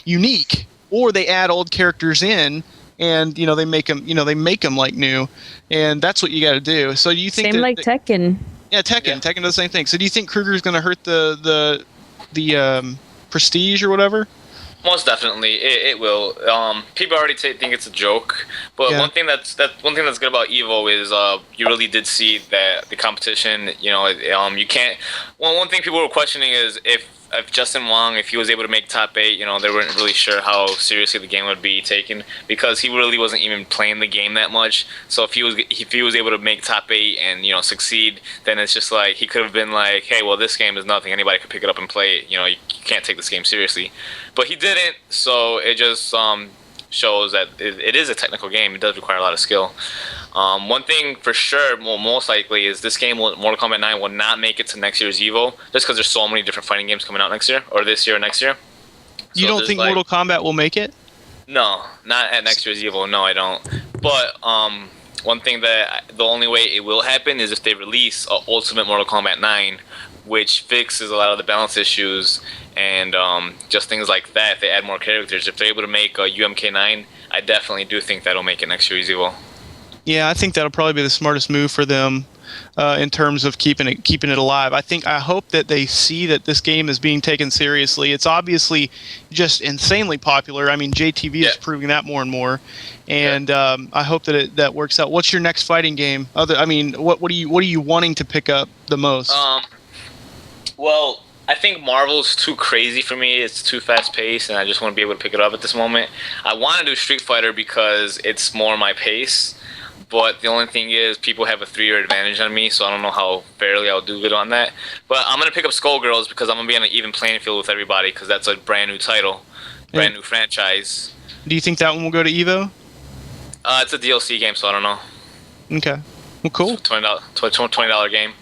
unique, or they add old characters in, and they make them like new, and that's what you got to do. So do you think
same like Tekken?
Yeah, Tekken does the same thing. So do you think Kruger's going to hurt the prestige or whatever?
Most definitely, it will. People already think it's a joke, but one thing that's good about Evo is you really did see that the competition. You can't. One thing people were questioning is if Justin Wong, if he was able to make top 8, they weren't really sure how seriously the game would be taken, because he really wasn't even playing the game that much. So if he was able to make top 8 and succeed, then it's just like he could have been like, hey, well, this game is nothing. Anybody could pick it up and play it. You can't take this game seriously. But he didn't. So it just shows that it is a technical game. It does require a lot of skill. One thing for sure, most likely, is this game, Mortal Kombat 9, will not make it to next year's EVO, just because there's so many different fighting games coming out next year, or this year or next year.
You don't think Mortal Kombat will make it?
No, not at next year's EVO. No, I don't. But one thing the only way it will happen is if they release Ultimate Mortal Kombat 9, which fixes a lot of the balance issues and just things like that. If they add more characters, if they're able to make a UMK9, I definitely do think that'll make it next year's EVO.
Yeah, I think that'll probably be the smartest move for them in terms of keeping it alive. I hope that they see that this game is being taken seriously. It's obviously just insanely popular. I mean, JTV is proving that more and more, and I hope that that works out. What's your next fighting game? What are you wanting to pick up the most?
Well, I think Marvel's too crazy for me. It's too fast-paced, and I just want to be able to pick it up at this moment. I want to do Street Fighter because it's more my pace, but the only thing is people have a 3-year advantage on me, so I don't know how fairly I'll do good on that. But I'm going to pick up Skullgirls because I'm going to be on an even playing field with everybody, because that's a brand new title, brand new franchise.
Do you think that one will go to EVO?
It's a DLC game, so I don't know.
Okay. Well, cool.
$20 game.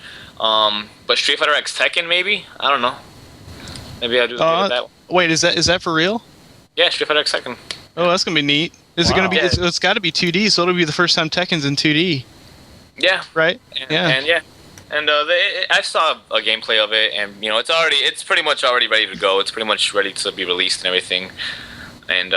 But Street Fighter X Tekken, maybe? I don't know. Maybe I'll do that one.
Wait, is that for real?
Yeah, Street Fighter X Tekken.
Oh, that's gonna be neat. Is it gonna be? It's got to be 2D, so it'll be the first time Tekken's in 2D.
Yeah.
Right.
And I saw a gameplay of it, and it's pretty much already ready to go. It's pretty much ready to be released and everything. And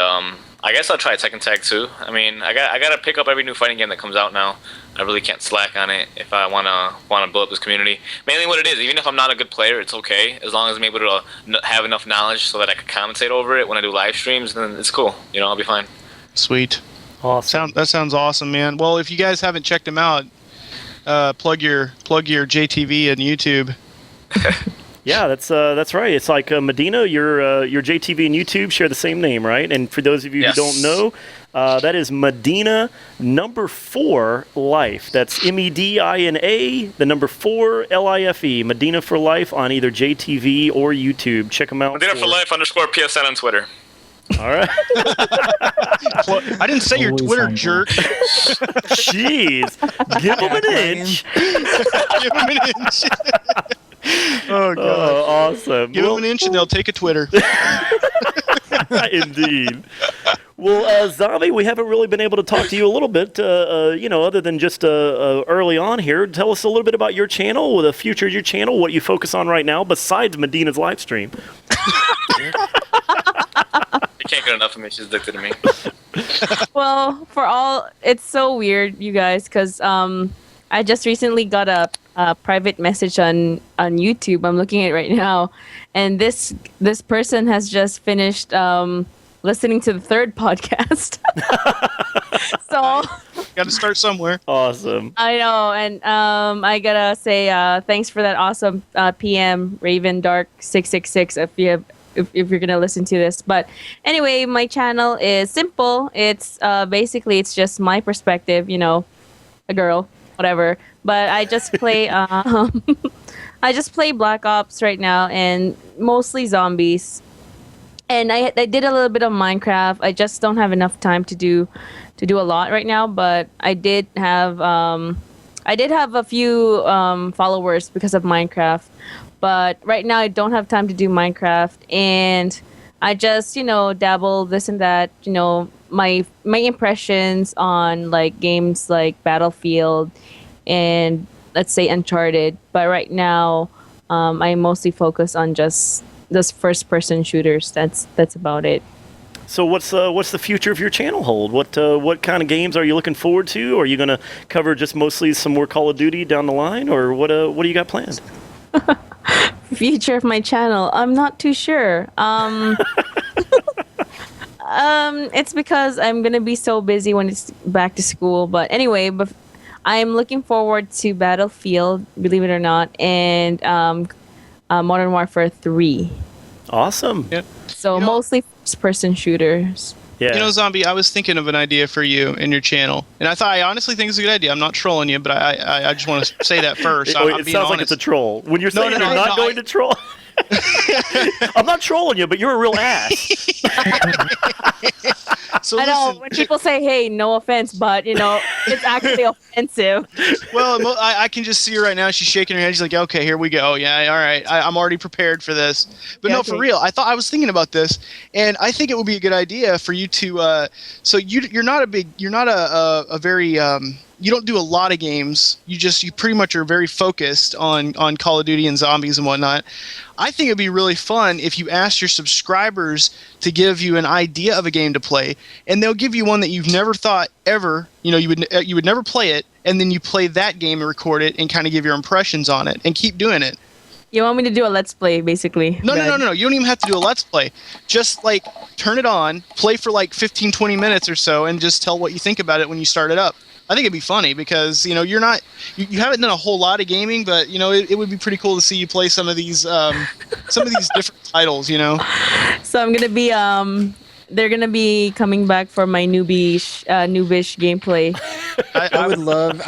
I guess I'll try Tekken Tag 2. I mean, I gotta pick up every new fighting game that comes out now. I really can't slack on it if I wanna build up this community. Mainly what it is, even if I'm not a good player, it's okay as long as I'm able to have enough knowledge so that I can commentate over it when I do live streams. Then it's cool. You know, I'll be fine.
Sweet.
Awesome.
That sounds awesome, man. Well, if you guys haven't checked him out, plug your JTV and YouTube.
Yeah, that's right. It's like Medina, your JTV and YouTube share the same name, right? And for those of you who don't know, that is Medina number 4 Life. That's MEDINA, the number 4 LIFE. Medina for Life on either JTV or YouTube. Check them out.
Medina for Life _ PSN on Twitter.
All right.
I didn't say your Twitter, jerk.
Jeez. Give them an inch.
Give him an inch. Oh, God.
Oh, awesome.
Give them an inch and they'll take a Twitter.
Indeed. Well, Zombie, we haven't really been able to talk to you a little bit, other than just early on here. Tell us a little bit about your channel, the future of your channel, what you focus on right now, besides Medina's live stream.
You can't get enough of me. She's addicted to me.
Well, it's so weird, you guys, because I just recently got a private message on YouTube. I'm looking at it right now, and this person has just finished listening to the 3rd podcast. So
got to start somewhere.
Awesome.
I know, and I gotta say thanks for that awesome PM Raven Dark 666 if you're gonna listen to this. But anyway, my channel is simple. It's basically it's just my perspective, a girl, whatever. But I just play I just play Black Ops right now, and mostly zombies. And I did a little bit of Minecraft. I just don't have enough time to do a lot right now. But I did have a few followers because of Minecraft. But right now I don't have time to do Minecraft, and I just dabble this and that. My impressions on like games like Battlefield and let's say Uncharted. But right now I mostly focus on just those first-person shooters. That's about it.
So what's the future of your channel hold? What kind of games are you looking forward to? Are you going to cover just mostly some more Call of Duty down the line, or what do you got planned?
Future of my channel, I'm not too sure. It's because I'm gonna be so busy when it's back to school. But anyway, I'm looking forward to Battlefield, believe it or not, and Modern Warfare 3.
Awesome.
Yeah.
So mostly first-person shooters.
Yeah.
Zombie, I was thinking of an idea for you and your channel, and I honestly think it's a good idea. I'm not trolling you, but I just want to say that first.
It sounds like it's a troll. When you're saying you're not going to troll, I'm not trolling you, but you're a real ass.
So
I know
listen,
when people say, "Hey, no offense," but it's actually offensive.
well, I can just see her right now. She's shaking her head. She's like, "Okay, here we go. Yeah, all right. I'm already prepared for this." But
Yeah,
no,
okay.
for real. I was thinking about this, and I think it would be a good idea for you to. So you're not a very you don't do a lot of games. You pretty much are very focused on Call of Duty and zombies and whatnot. I think it'd be really fun if you asked your subscribers to give you an idea of a game to play, and they'll give you one that you've never thought ever. You would never play it, and then you play that game and record it and kind of give your impressions on it and keep doing it.
You want me to do a let's play, basically?
No. You don't even have to do a let's play. Just like turn it on, play for like 15, 20 minutes or so, and just tell what you think about it when you start it up. I think it'd be funny because you haven't done a whole lot of gaming, but it would be pretty cool to see you play some of these different titles.
So I'm gonna be they're gonna be coming back for my noobish gameplay.
I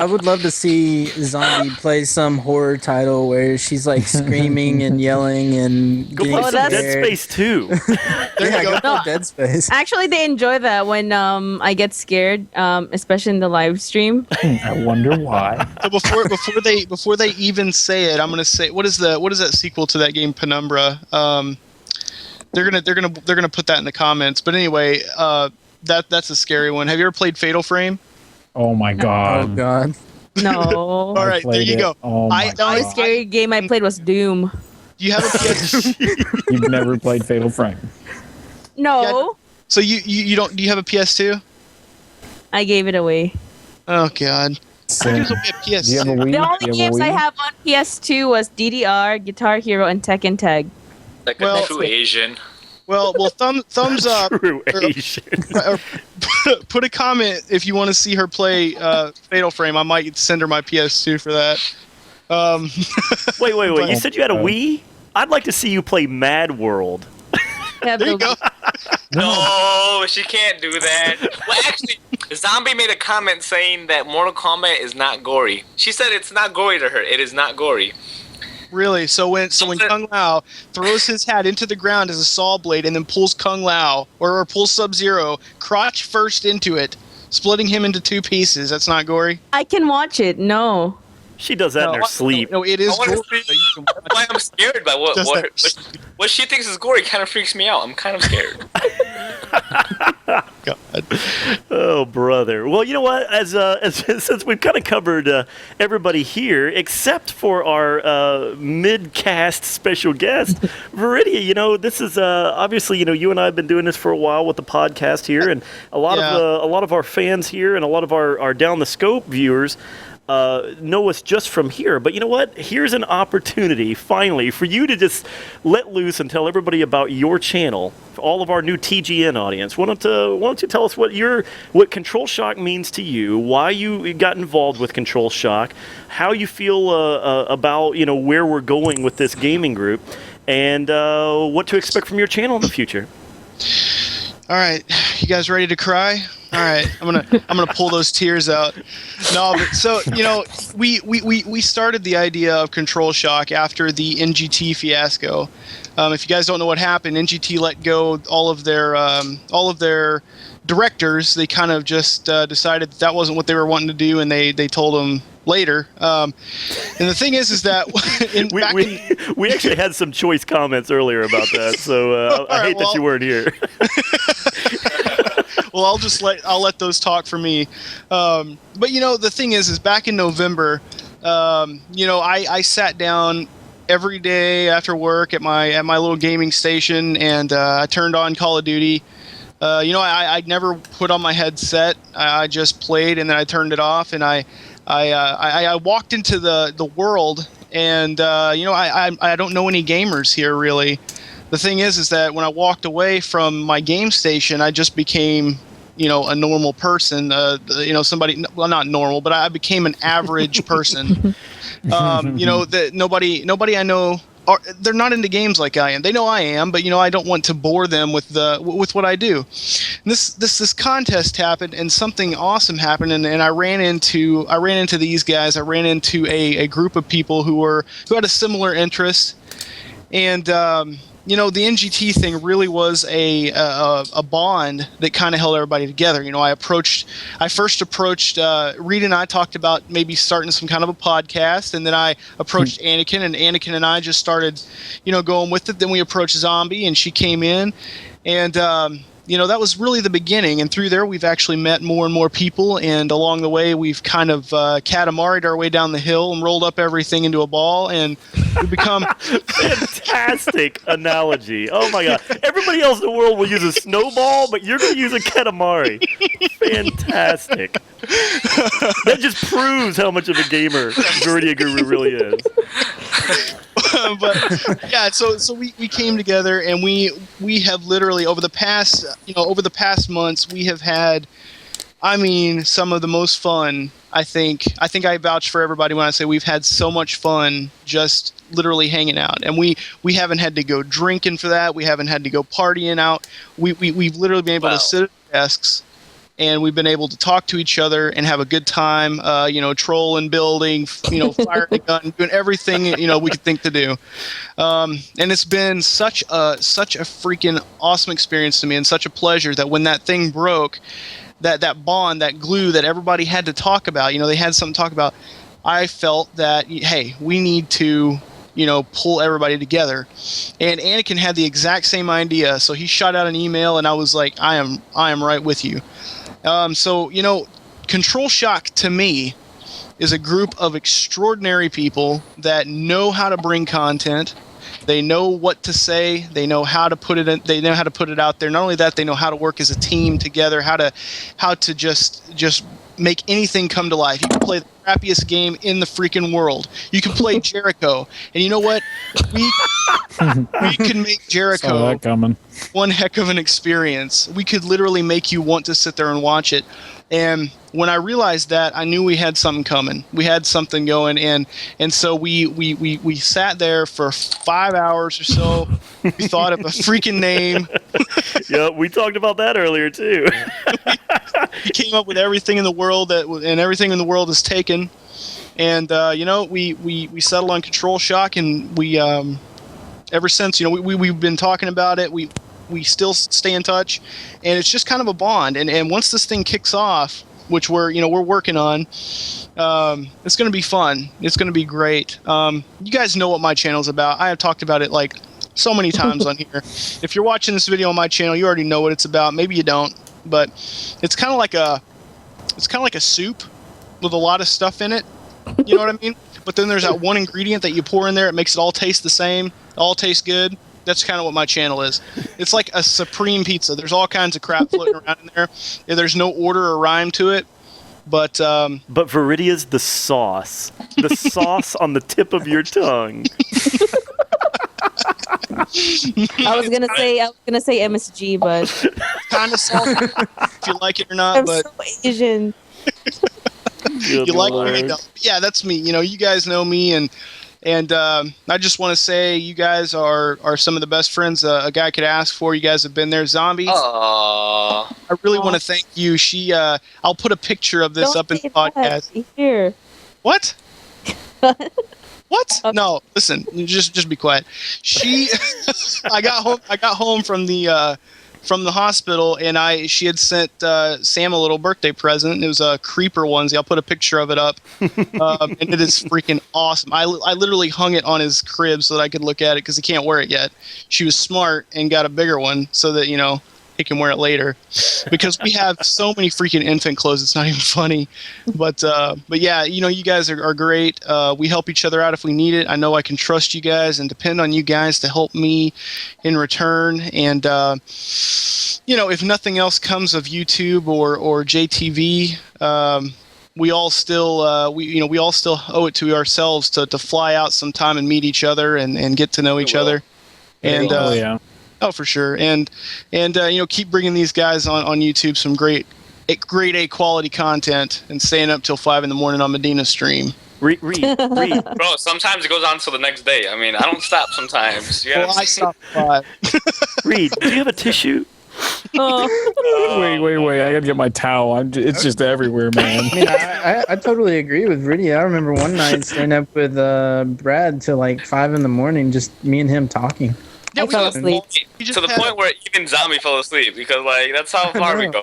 would love to see Zombie play some horror title where she's like screaming and yelling and
Go play some Dead Space 2.
There you go.
No.
Play Dead Space.
Actually, they enjoy that when I get scared, especially in the live stream.
I wonder why.
So before they even say it, I'm gonna say what is that sequel to that game, Penumbra? They're gonna put that in the comments. But anyway, that's a scary one. Have you ever played Fatal Frame?
Oh my god.
Oh god.
No.
All right, there you go.
Oh my
The only
god.
scary game I played was Doom.
Do you have a PS?
You've never played Fatal Frame.
No.
So you don't? Do you have a PS2?
I gave it away.
Oh God.
So,
Who gives away a PS2?
do you have a Wii?
The only
Do you have a
games I
Wii?
have on PS2 was DDR, Guitar Hero, and Tekken Tag.
Like
Well-
a true Asian.
Well, thumbs up.
True
or-
Asian.
or put a comment if you want to see her play Fatal Frame. I might send her my PS2 for that.
Wait. You said you had a
Oh.
Wii? I'd like to see you play Mad World.
Yeah,
There you go.
No, she can't do that. Well, actually, Zombie made a comment saying that Mortal Kombat is not gory. She said it's not gory to her. It is not gory.
Really? So when Kung Lao throws his hat into the ground as a saw blade and then pulls Kung Lao or pulls Sub-Zero crotch first into it, splitting him into two pieces, that's not gory?
I can watch it. No.
She does that in her sleep.
No, it is
I wanna
gory.
see- That's why I'm scared by what she thinks is gory. Kind of freaks me out. I'm kind of scared.
God.
Oh, brother. Well, you know what? As since we've kind of covered everybody here, except for our mid-cast special guest, Viridia. You know, this is obviously, you know, you and I have been doing this for a while with the podcast here, and a lot of our fans here and a lot of our Down the Scope viewers know us just from here. But you know what? Here's an opportunity, finally, for you to just let loose and tell everybody about your channel, for all of our new TGN audience. Why don't you tell us what Control Shock means to you, why you got involved with Control Shock, how you feel about, you know, where we're going with this gaming group, and what to expect from your channel in the future.
All right, you guys ready to cry? All right, I'm gonna pull those tears out. No, but so you know, we started the idea of Control Shock after the NGT fiasco. If you guys don't know what happened, NGT let go all of their directors. They kind of just decided that wasn't what they were wanting to do, and they told them later. And the thing is that
we actually had some choice comments earlier about that, so I hate that you weren't here.
Well, I'll let those talk for me. But you know, the thing is back in November, you know, I sat down every day after work at my little gaming station, and I turned on Call of Duty. You know, I never put on my headset. I just played, and then I turned it off, and I walked into the world, and you know, I don't know any gamers here really. The thing is that when I walked away from my game station, I just became, you know, a normal person. You know, somebody, well, not normal, but I became an average person. You know, that nobody I know they're not into games like I am. They know I am, but you know, I don't want to bore them with what I do. And this contest happened, and something awesome happened, and I ran into these guys. I ran into a group of people who had a similar interest, and you know, the NGT thing really was a bond that kind of held everybody together. You know, I first approached Reed, and I talked about maybe starting some kind of a podcast, and then I approached Anakin, and Anakin and I just started, you know, going with it. Then we approached Zombie, and she came in, and you know, that was really the beginning. And through there, we've actually met more and more people, and along the way, we've kind of katamari'd our way down the hill and rolled up everything into a ball, and we've become
Fantastic analogy. Oh my god. Everybody else in the world will use a snowball, but you're going to use a katamari. Fantastic. That just proves how much of a gamer Viridia Guru really is.
But yeah, so we came together, and we have literally over the past months, we have had, I mean, some of the most fun. I think I vouch for everybody when I say we've had so much fun just literally hanging out, and we haven't had to go drinking for that. We haven't had to go partying out. We've literally been able to sit at desks, and we've been able to talk to each other and have a good time. You know, trolling, building, you know, firing a gun, doing everything, you know, we could think to do. And it's been such a freaking awesome experience to me, and such a pleasure that when that thing broke, that bond, that glue that everybody had to talk about, you know, they had something to talk about. I felt that, hey, we need to, you know, pull everybody together. And Anakin had the exact same idea, so he shot out an email, and I was like, I am right with you. So, you know, Control Shock to me is a group of extraordinary people that know how to bring content, They know what to say. They know how to put it in, they know how to put it out there. Not only that, they know how to work as a team together, how to just make anything come to life. You can play the crappiest game in the freaking world. You can play Jericho. And you know what? We can make
Saw
Jericho
that coming.
one heck of an experience. We could literally make you want to sit there and watch it. And when I realized that, I knew we had something coming. We had something going, and so we sat there for 5 hours or so. We thought of a freaking name.
Yeah, we talked about that earlier too.
We came up with everything in the world and everything in the world is taken. And we settled on Control Shock, and we ever since we've been talking about it. We still stay in touch, and it's just kind of a bond. And once this thing kicks off, which we're working on, it's going to be fun. It's going to be great. You guys know what my channel's about. I have talked about it like so many times on here. If you're watching this video on my channel, you already know what it's about. Maybe you don't, but it's kind of like a soup with a lot of stuff in it. You know what I mean? But then there's that one ingredient that you pour in there. It makes it all taste the same. All taste good. That's kind of what my channel is. It's like a supreme pizza. There's all kinds of crap floating around in there. There's no order or rhyme to it. But
Viridia's the sauce. The sauce on the tip of your tongue.
I was gonna say MSG, but
kind of salty if you like it or not.
I'm
But
so Asian.
you like me? Yeah, that's me. You guys know me, and I just want to say you guys are some of the best friends a guy could ask for. You guys have been there. Zombies.
Aww.
I really want to thank you. I'll put a picture of this up in the podcast.
Here.
What? What? Okay. No, listen. Just be quiet. I got home from the hospital, and she had sent Sam a little birthday present. It was a creeper onesie. I'll put a picture of it up, and it is freaking awesome. I literally hung it on his crib so that I could look at it because he can't wear it yet. She was smart and got a bigger one so that he can wear it later, because we have so many freaking infant clothes. It's not even funny, but yeah, you guys are great. We help each other out if we need it. I know I can trust you guys and depend on you guys to help me in return. And if nothing else comes of YouTube or JTV, we all still we all still owe it to ourselves to fly out sometime and meet each other and get to know each other. And
yeah.
Oh, for sure, and keep bringing these guys on YouTube some great A quality content, and staying up till 5 a.m. on Medina's stream.
Read.
Bro, sometimes it goes on till the next day. I mean, I don't stop sometimes.
I stop at 5.
Reed, do you have a tissue?
Wait! I gotta get my towel. It's just everywhere, man.
I mean, I totally agree with Rudy. I remember one night staying up with Brad till like 5 a.m, just me and him talking.
Yeah,
I fell asleep.
To the point where even Zombie fell asleep, because that's how far we go.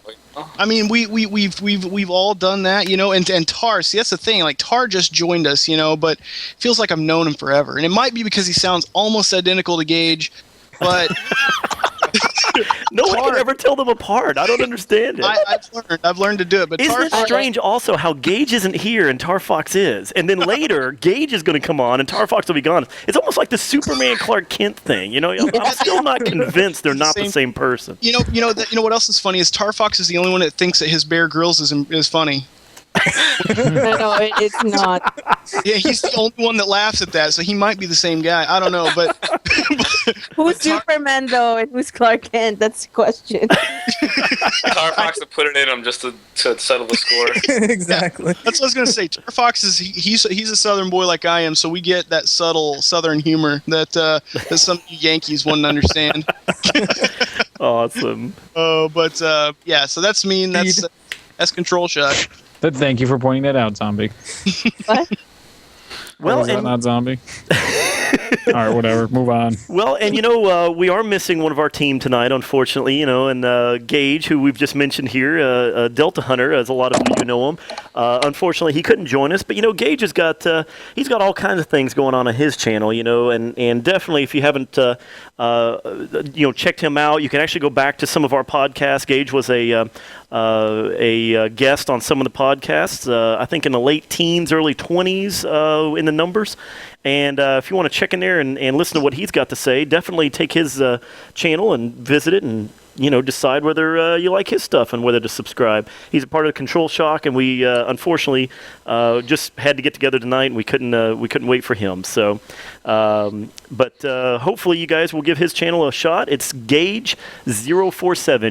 I mean, we've all done that, and Tar. See, that's the thing. Like, Tar just joined us, but it feels like I've known him forever, and it might be because he sounds almost identical to Gage, but
No one can ever tell them apart. I don't understand it.
I've learned to do it. But
isn't it strange also how Gage isn't here and Tar Fox is, and then later Gage is going to come on and Tar Fox will be gone? It's almost like the Superman Clark Kent thing. I'm still not convinced they're not the same person.
You know what else is funny is Tar Fox is the only one that thinks that his Bear Grylls is funny.
No, it's not.
Yeah, he's the only one that laughs at that, so he might be the same guy. I don't know, but
who's Superman though, and who's Clark Kent? That's the question.
Tar Fox to put it in him just to settle the score.
Exactly.
That's what I was gonna say. Tar Fox is he's a Southern boy like I am, so we get that subtle Southern humor that some Yankees wouldn't understand.
Awesome.
Oh, but yeah, so that's me, and that's Control Shock.
But thank you for pointing that out, Zombie.
What?
Well,
is that not Zombie? All right, whatever. Move on.
Well, and we are missing one of our team tonight, unfortunately. And Gage, who we've just mentioned here, Delta Hunter, as a lot of you know him. Unfortunately, he couldn't join us. But Gage has got he's got all kinds of things going on his channel. And definitely, if you haven't checked him out, you can actually go back to some of our podcasts. Gage was a guest on some of the podcasts. I think in the late teens, early 20s in the numbers. And if you want to check in there there and listen to what he's got to say. Definitely take his channel and visit it and decide whether you like his stuff and whether to subscribe. He's a part of Control Shock, and we unfortunately just had to get together tonight, and we couldn't wait for him. So, but hopefully you guys will give his channel a shot. It's Gage047,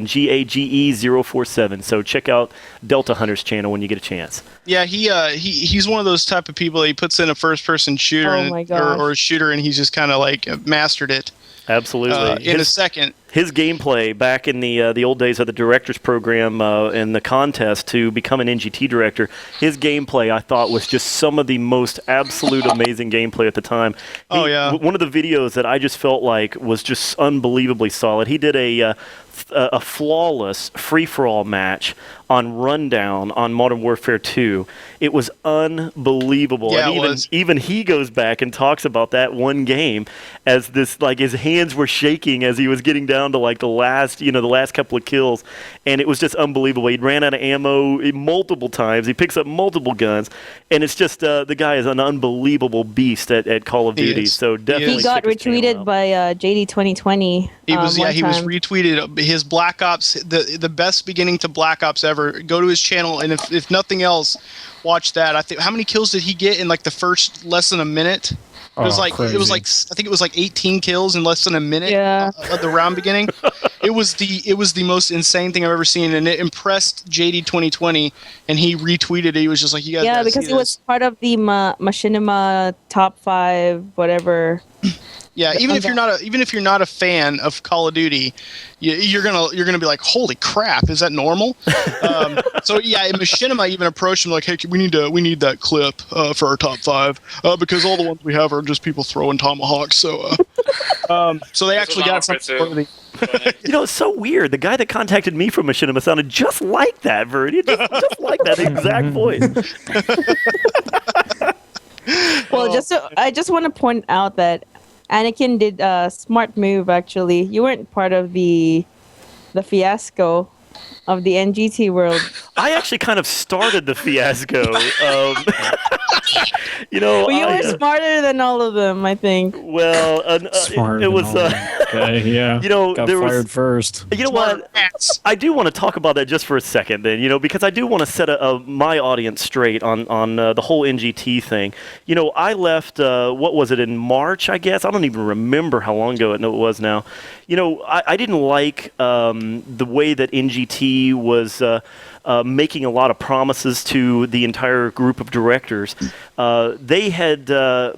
Gage047. So check out Delta Hunter's channel when you get a chance.
Yeah, he's one of those type of people that he puts in a first-person shooter or a shooter, and he's just kind of like mastered it.
Absolutely.
In a second.
His gameplay back in the old days of the director's program and the contest to become an NGT director, his gameplay I thought was just some of the most absolute amazing gameplay at the time. One of the videos that I just felt like was just unbelievably solid. He did a flawless free-for-all match on Rundown on Modern Warfare 2. It was unbelievable.
Yeah,
and even he goes back and talks about that one game as this, like, his hands were shaking as he was getting down to like the last couple of kills, and it was just unbelievable. He ran out of ammo multiple times. He picks up multiple guns, and it's just the guy is an unbelievable beast at Call of Duty. So definitely
he got retweeted by JD 2020.
He was retweeted. His Black Ops, the best beginning to Black Ops ever. Go to his channel, and if nothing else, watch that. I think, how many kills did he get in like the first less than a minute? It was I think it was like 18 kills in less than a minute of the round beginning. It was the most insane thing I've ever seen, and it impressed JD 2020, and he retweeted it. He was just like, "You guys gotta
because
see
it was part of the Machinima top 5 whatever."
Yeah, even if you're not a fan of Call of Duty, you're gonna be like, holy crap, is that normal? So yeah, Machinima even approached him like, hey, we need that clip for our top 5 because all the ones we have are just people throwing tomahawks. So so they actually got something.
It's so weird. The guy that contacted me from Machinima sounded just like that, Verdi. Just like that exact voice.
Well, I just want to point out that Anakin did a smart move, actually. You weren't part of the fiasco of the NGT world.
I actually kind of started the fiasco.
Well, you were smarter than all of them, I think.
Well, it was.
Okay, yeah. Got fired first.
You know what? I do want to talk about that just for a second, then. Because I do want to set my audience straight on the whole NGT thing. I left. What was it, in March? I guess I don't even remember how long ago it was now. I didn't like the way that NGT was making a lot of promises to the entire group of directors. They had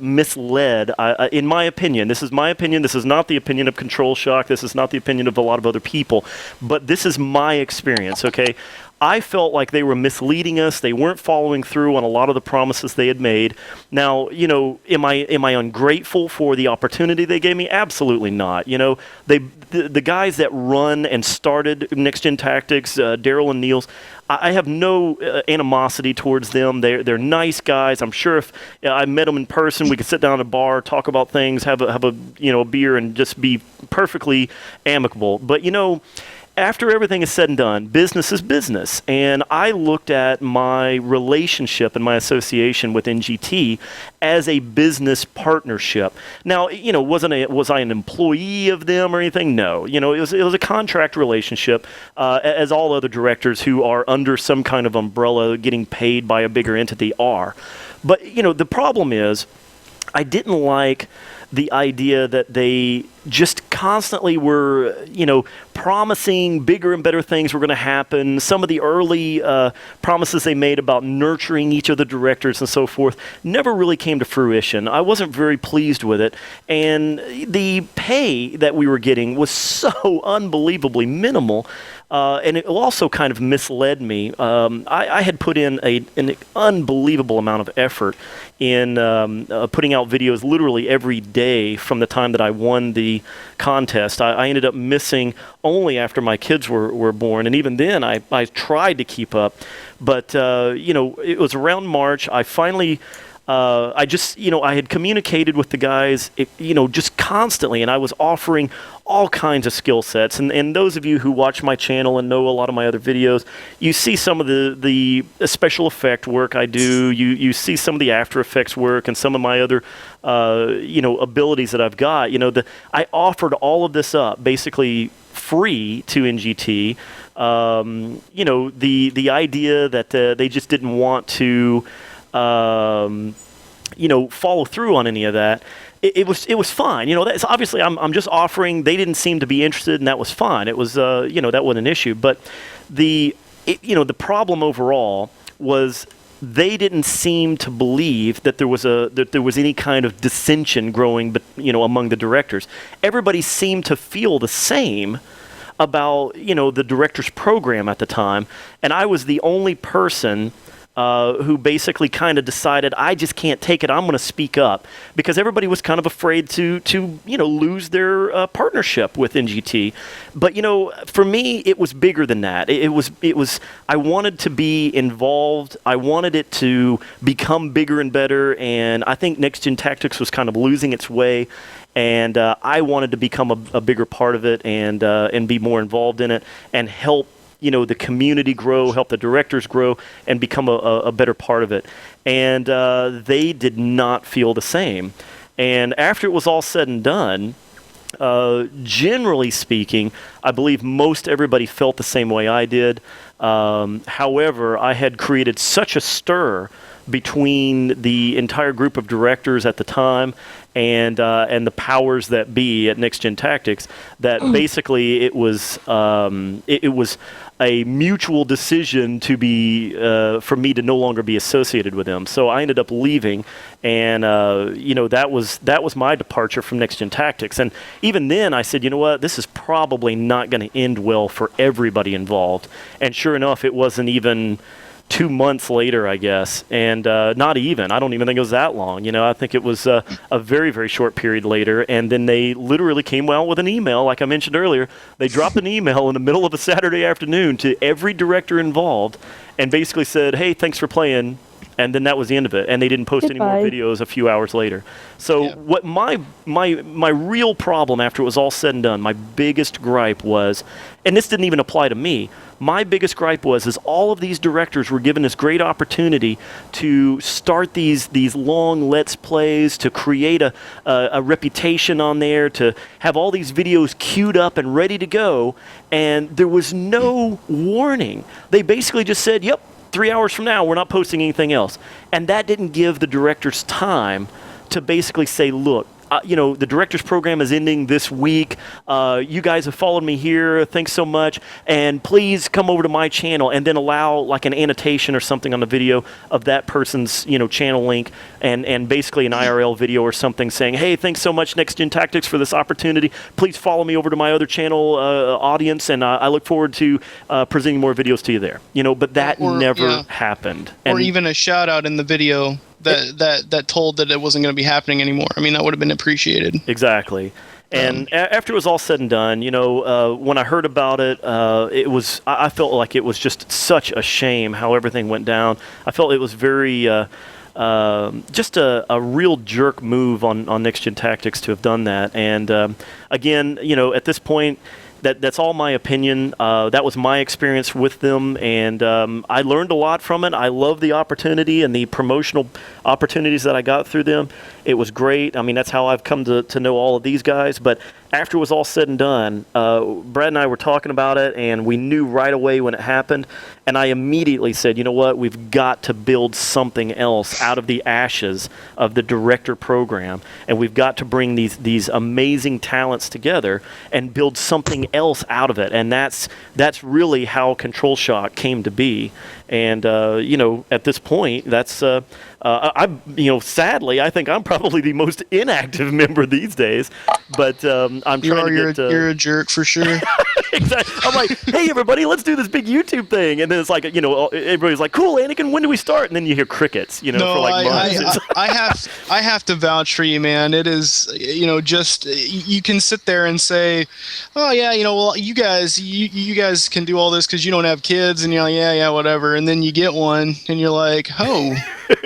misled, in my opinion. This is my opinion. This is not the opinion of Control Shock. This is not the opinion of a lot of other people. But this is my experience, okay? I felt like they were misleading us. They weren't following through on a lot of the promises they had made. Now, am I ungrateful for the opportunity they gave me? Absolutely not. The guys that run and started Next Gen Tactics, Daryl and Niels, I have no animosity towards them. They're nice guys. I'm sure if I met them in person, we could sit down at a bar, talk about things, have a beer, and just be perfectly amicable. But after everything is said and done, business is business. And I looked at my relationship and my association with NGT as a business partnership. Now, was I an employee of them or anything? No. It was a contract relationship, as all other directors who are under some kind of umbrella getting paid by a bigger entity are. But, the problem is, I didn't like the idea that they just constantly were, promising bigger and better things were going to happen. Some of the early promises they made about nurturing each of the directors and so forth never really came to fruition. I wasn't very pleased with it. And the pay that we were getting was so unbelievably minimal. And it also kind of misled me. I had put in an unbelievable amount of effort in putting out videos literally every day from the time that I won the contest. I ended up missing only after my kids were born, and even then I tried to keep up. But, it was around March. I finally I just, I had communicated with the guys, just constantly, and I was offering all kinds of skill sets. And those of you who watch my channel and know a lot of my other videos, you see some of the special effect work I do. You see some of the After Effects work and some of my other, abilities that I've got. I offered all of this up basically free to NGT. The idea that they just didn't want to, follow through on any of that. It was fine. That's obviously I'm just offering. They didn't seem to be interested, and that was fine. It was, that wasn't an issue. But the problem overall was they didn't seem to believe that there was any kind of dissension growing, among the directors. Everybody seemed to feel the same about the director's program at the time, and I was the only person who basically kind of decided I just can't take it. I'm going to speak up because everybody was kind of afraid to lose their partnership with NGT. But for me, it was bigger than that. It was. I wanted to be involved. I wanted it to become bigger and better. And I think Next Gen Tactics was kind of losing its way. And I wanted to become a bigger part of it and be more involved in it and help the community grow, help the directors grow, and become a better part of it. And they did not feel the same. And after it was all said and done, generally speaking, I believe most everybody felt the same way I did. However, I had created such a stir between the entire group of directors at the time and the powers that be at Next Gen Tactics that basically it was a mutual decision to be for me to no longer be associated with them. So I ended up leaving, and that was my departure from Next Gen Tactics. And even then, I said, you know what, this is probably not going to end well for everybody involved. And sure enough, it wasn't even 2 months later, I guess, and not even. I don't even think it was that long. I think it was a very, very short period later, and then they literally came out with an email, like I mentioned earlier. They dropped an email in the middle of a Saturday afternoon to every director involved and basically said, hey, thanks for playing, and then that was the end of it, and they didn't post any more videos a few hours later. So what my real problem after it was all said and done, my biggest gripe was, and this didn't even apply to me, my biggest gripe was all of these directors were given this great opportunity to start these long Let's Plays, to create a reputation on there, to have all these videos queued up and ready to go, and there was no warning. They basically just said, yep, 3 hours from now, we're not posting anything else. And that didn't give the directors time to basically say, look, the director's program is ending this week. You guys have followed me here. Thanks so much. And please come over to my channel and then allow like an annotation or something on the video of that person's, channel link and basically an IRL video or something saying, hey, thanks so much, Next Gen Tactics, for this opportunity. Please follow me over to my other channel audience, and I look forward to presenting more videos to you there. But that never happened.
Or even a shout out in the video that told that it wasn't going to be happening anymore. I mean, that would have been appreciated.
Exactly. And after it was all said and done, when I heard about it, I felt like it was just such a shame how everything went down. I felt it was very, just a real jerk move on Next Gen Tactics to have done that. And again, at this point, that's all my opinion. That was my experience with them, and I learned a lot from it. I love the opportunity and the promotional opportunities that I got through them. It was great. I mean, that's how I've come to know all of these guys. But after it was all said and done, Brad and I were talking about it, and we knew right away when it happened. And I immediately said, you know what, we've got to build something else out of the ashes of the director program, and we've got to bring these amazing talents together and build something else out of it. And that's really how Control Shock came to be. And at this point, that's sadly, I think I'm probably the most inactive member these days. But I'm trying to get.
You're a jerk for sure.
Exactly. I'm like, hey everybody, let's do this big YouTube thing, and then it's like, everybody's like, cool, Anakin, when do we start? And then you hear crickets, for like months.
I have to vouch for you, man. It is, just you can sit there and say, oh yeah, well you guys can do all this because you don't have kids, and yeah, whatever. and then you get one, and you're like, oh.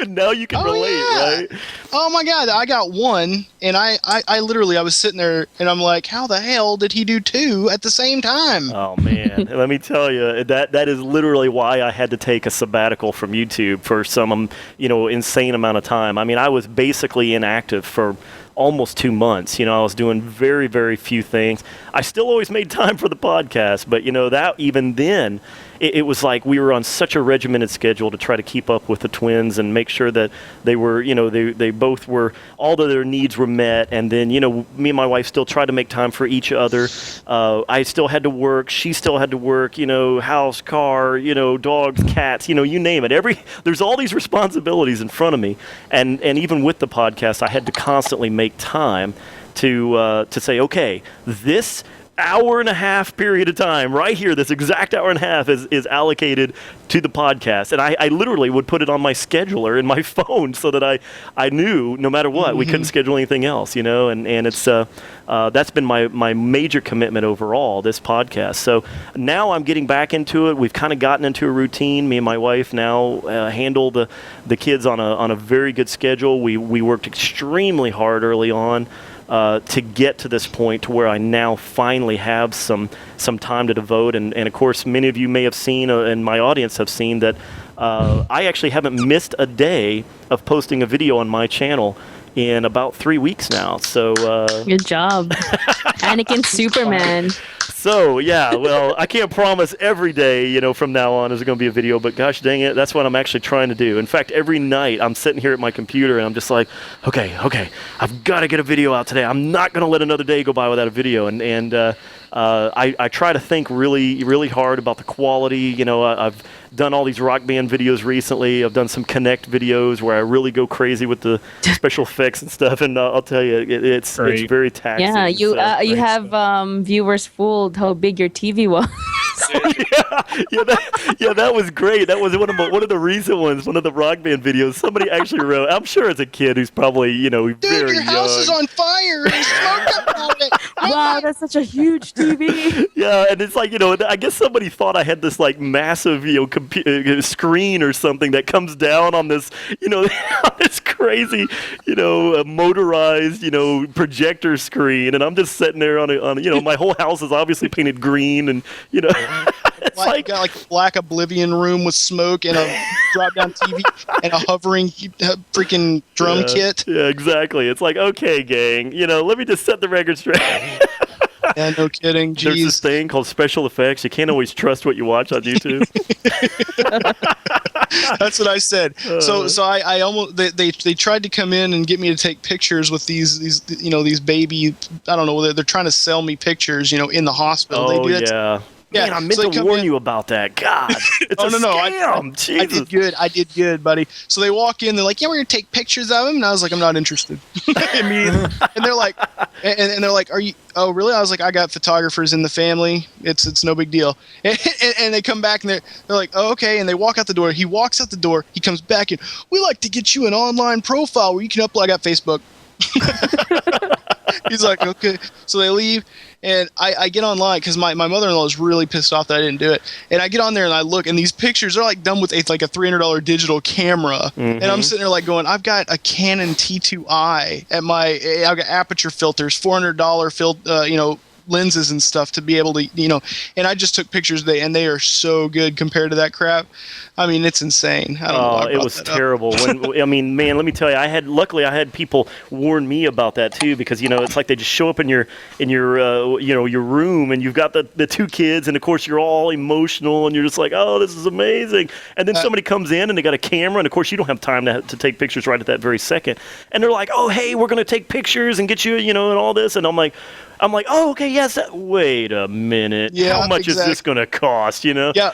Now you can relate, right?
Oh my God, I got one, and I literally, I was sitting there, and I'm like, how the hell did he do two at the same time?
Oh man, let me tell you, that is literally why I had to take a sabbatical from YouTube for some, insane amount of time. I mean, I was basically inactive for almost 2 months. I was doing very, very few things. I still always made time for the podcast, but that even then, it was like we were on such a regimented schedule to try to keep up with the twins and make sure that they were, they both were, all of their needs were met. And then, me and my wife still tried to make time for each other. I still had to work. She still had to work, house, car, dogs, cats, you name it. There's all these responsibilities in front of me. And even with the podcast, I had to constantly make time to say, okay, this hour and a half period of time right here, this exact hour and a half is allocated to the podcast. And I literally would put it on my scheduler in my phone so that I knew no matter what, we couldn't schedule anything else, and it's that's been my major commitment overall, this podcast. So now I'm getting back into it. We've kind of gotten into a routine. Me and my wife now handle the kids on a very good schedule. We worked extremely hard early on to get to this point to where I now finally have some time to devote. And of course, many of you may have seen, and my audience have seen, that I actually haven't missed a day of posting a video on my channel in about 3 weeks now. So
good job. Anakin Superman.
So, yeah, well, I can't promise every day, from now on is going to be a video, but gosh dang it, that's what I'm actually trying to do. In fact, every night I'm sitting here at my computer and I'm just like, okay, I've got to get a video out today. I'm not going to let another day go by without a video. And I try to think really, really hard about the quality. I've done all these Rock Band videos recently. I've done some Connect videos where I really go crazy with the special effects and stuff. And I'll tell you, it's very taxing.
Yeah, you have viewers fooled how big your TV was.
That was great. That was one of the recent ones, one of the Rock Band videos. Somebody actually wrote, I'm sure it's a kid who's probably, very
Dude, your house
young.
is on fire. There's smoke about it.
Wow, that's such a huge TV.
Yeah, and it's like, I guess somebody thought I had this like massive, screen or something that comes down on this, this crazy, motorized, projector screen, and I'm just sitting there on my whole house is obviously painted green, and it's
like got like a black Oblivion room with smoke and a drop down TV and a hovering freaking drum kit.
Yeah, exactly. It's like, okay, gang, let me just set the record straight.
Yeah, no kidding. Jeez.
There's this thing called special effects. You can't always trust what you watch on YouTube.
That's what I said. So I almost they tried to come in and get me to take pictures with these baby. I don't know. They're trying to sell me pictures. In the hospital.
Oh,
they do that.
Yeah. Man, I meant to warn you about that. God, it's a scam. Jesus.
I did good, buddy. So they walk in, they're like, yeah, we're going to take pictures of him. And I was like, I'm not interested. Immediately. And they're like, are you, oh, really? I was like, I got photographers in the family. It's no big deal. And they come back and they're like, oh, okay. And they walk out the door. He walks out the door. He comes back in. We like to get you an online profile where you can upload. I got Facebook. He's like, okay. So they leave, and I get online because my mother-in-law is really pissed off that I didn't do it. And I get on there and I look, and these pictures are like done with a $300 digital camera. And I'm sitting there like going, I've got a Canon T2i at I've got aperture filters, $400 lenses and stuff to be able to, and I just took pictures today, and they are so good compared to that crap. I mean, it's insane. I don't know why I
it
brought
was
that up.
terrible. Man, let me tell you, luckily I had people warn me about that too, because it's like they just show up in your room, and you've got the two kids, and of course you're all emotional, and you're just like, oh, this is amazing. And then somebody comes in and they got a camera, and of course you don't have time to take pictures right at that very second. And they're like, oh, hey, we're gonna take pictures and get you, and all this, and I'm like, oh, okay, yes. Wait a minute.
Yeah,
how much is this going to cost?
Yeah.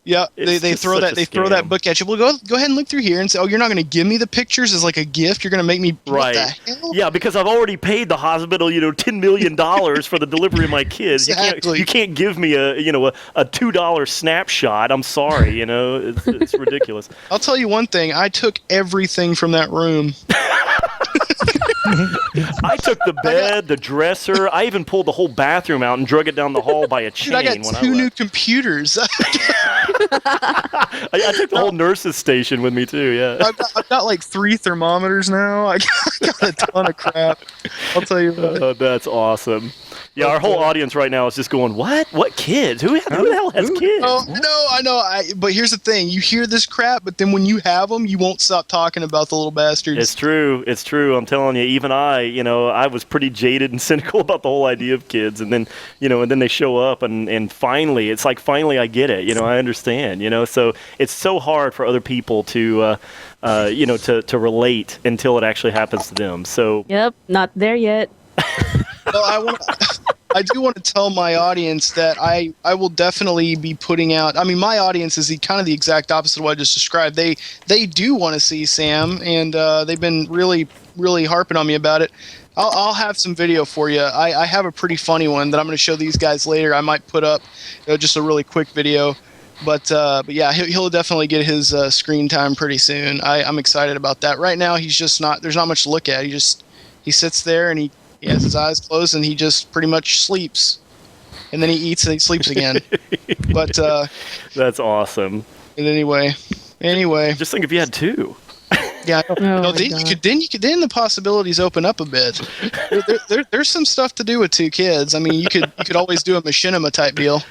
Yeah, they throw that book at you. Well, go ahead and look through here and say, oh, you're not going to give me the pictures as like a gift. You're going to make me
right.
What the hell?
Yeah, because I've already paid the hospital, $10 million for the delivery of my kids.
Exactly.
You can't give me a $2 snapshot. I'm sorry, it's ridiculous.
I'll tell you one thing. I took everything from that room.
I took the bed, the dresser. I even pulled the whole bathroom out and drug it down the hall by a chain.
Dude, I got two new computers.
I took the whole nurse's station with me too. Yeah.
I've got like 3 thermometers now. I got a ton of crap. I'll tell you what.
That's awesome. Yeah, our whole audience right now is just going, what? What kids? Who the hell has kids?
Oh, no, I know. But here's the thing. You hear this crap, but then when you have them, you won't stop talking about the little bastards.
It's true. It's true. I'm telling you, even I was pretty jaded and cynical about the whole idea of kids. And then, and then they show up and finally, it's like, finally I get it. I understand, So it's so hard for other people to, to relate until it actually happens to them. So.
Yep, not there yet.
Well, I do want to tell my audience that I will definitely be putting out. I mean, my audience is kind of the exact opposite of what I just described. They do want to see Sam, and they've been really, really harping on me about it. I'll have some video for you. I have a pretty funny one that I'm going to show these guys later. I might put up just a really quick video. But yeah, he'll definitely get his screen time pretty soon. I'm excited about that. Right now, he's just not. There's not much to look at. He sits there and he has his eyes closed and he just pretty much sleeps, and then he eats and he sleeps again. But
that's awesome.
And anyway,
just think if you had 2.
Yeah, then the possibilities open up a bit. There's some stuff to do with 2 kids. I mean, you could always do a machinima type deal.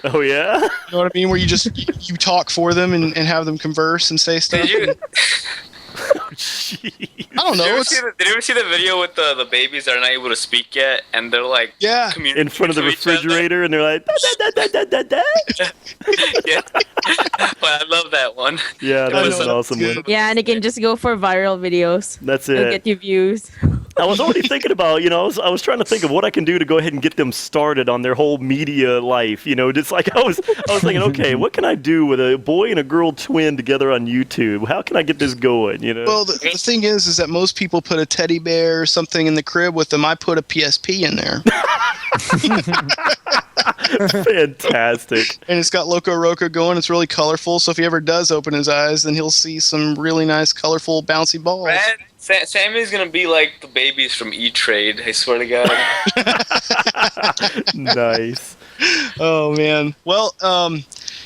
Oh yeah.
You know what I mean? Where you just you talk for them and have them converse and say stuff. I don't know.
Did you ever see the video with the babies that are not able to speak yet, and they're like
in front of the refrigerator, and they're like da.
Yeah. Well, I love that one.
Yeah, that was an awesome one.
Yeah, and it can just go for viral videos.
That's it.
It'll get you views.
I was already thinking about, I was trying to think of what I can do to go ahead and get them started on their whole media life. Just like I was thinking, okay, what can I do with a boy and a girl twin together on YouTube? How can I get this going?
Well, the thing is that most people put a teddy bear or something in the crib with them. I put a PSP in there.
Fantastic.
And it's got Loco Roco going. It's really colorful. So if he ever does open his eyes, then he'll see some really nice, colorful, bouncy balls.
Man, Sammy's gonna be like the babies from E-Trade. I swear to God.
Nice.
Oh man. Well,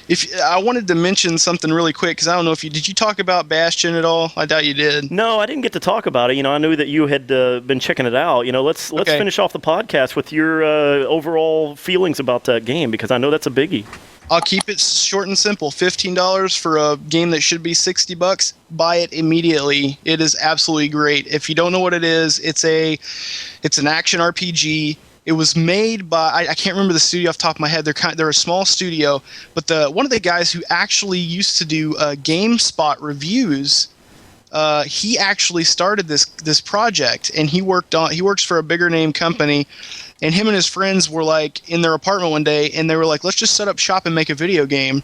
if I wanted to mention something really quick, because I don't know if did you talk about Bastion at all? I doubt you did.
No, I didn't get to talk about it. I knew that you had been checking it out. Let's finish off the podcast with your overall feelings about that game, because I know that's a biggie.
I'll keep it short and simple. $15 for a game that should be $60. Buy it immediately. It is absolutely great. If you don't know what it is, it's an action RPG. It was made by I can't remember the studio off the top of my head. They're a small studio, but one of the guys who actually used to do GameSpot reviews, he actually started this project, and he works for a bigger name company. And him and his friends were like in their apartment one day, and they were like, let's just set up shop and make a video game.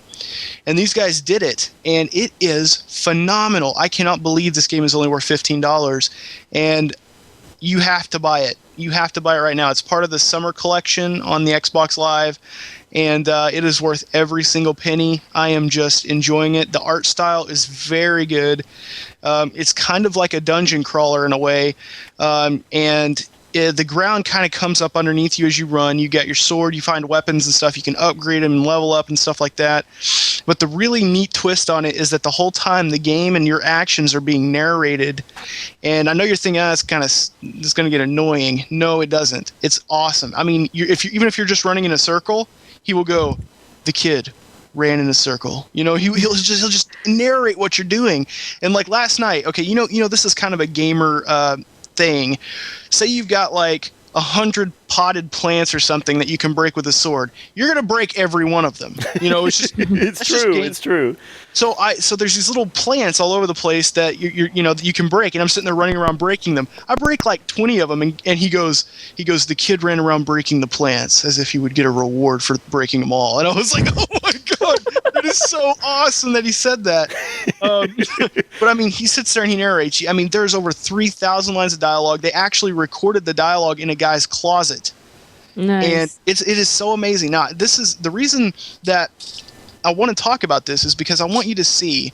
And these guys did it, and it is phenomenal. I cannot believe this game is only worth $15. And you have to buy it. You have to buy it right now. It's part of the summer collection on the Xbox Live, and it is worth every single penny. I am just enjoying it. The art style is very good. It's kind of like a dungeon crawler in a way, and the ground kind of comes up underneath you as you run. You get your sword, you find weapons and stuff. You can upgrade them and level up and stuff like that. But the really neat twist on it is that the whole time the game and your actions are being narrated. And I know you're thinking, it's going to get annoying. No, it doesn't. It's awesome. I mean, even if you're just running in a circle, he will go, the kid ran in a circle. He'll just narrate what you're doing. And like last night, okay, this is kind of a gamer thing. Say you've got like 100 potted plants or something that you can break with a sword. You're gonna break every one of them. It's just
it's true.
So there's these little plants all over the place that you can break, and I'm sitting there running around breaking them. I break like 20 of them, and he goes, the kid ran around breaking the plants as if he would get a reward for breaking them all. And I was like, oh my god, that is so awesome that he said that. But I mean, he sits there and he narrates. I mean, there's over 3,000 lines of dialogue. They actually recorded the dialogue in a guy's closet.
Nice.
And it is so amazing. Now, this is the reason that I want to talk about this, is because I want you to see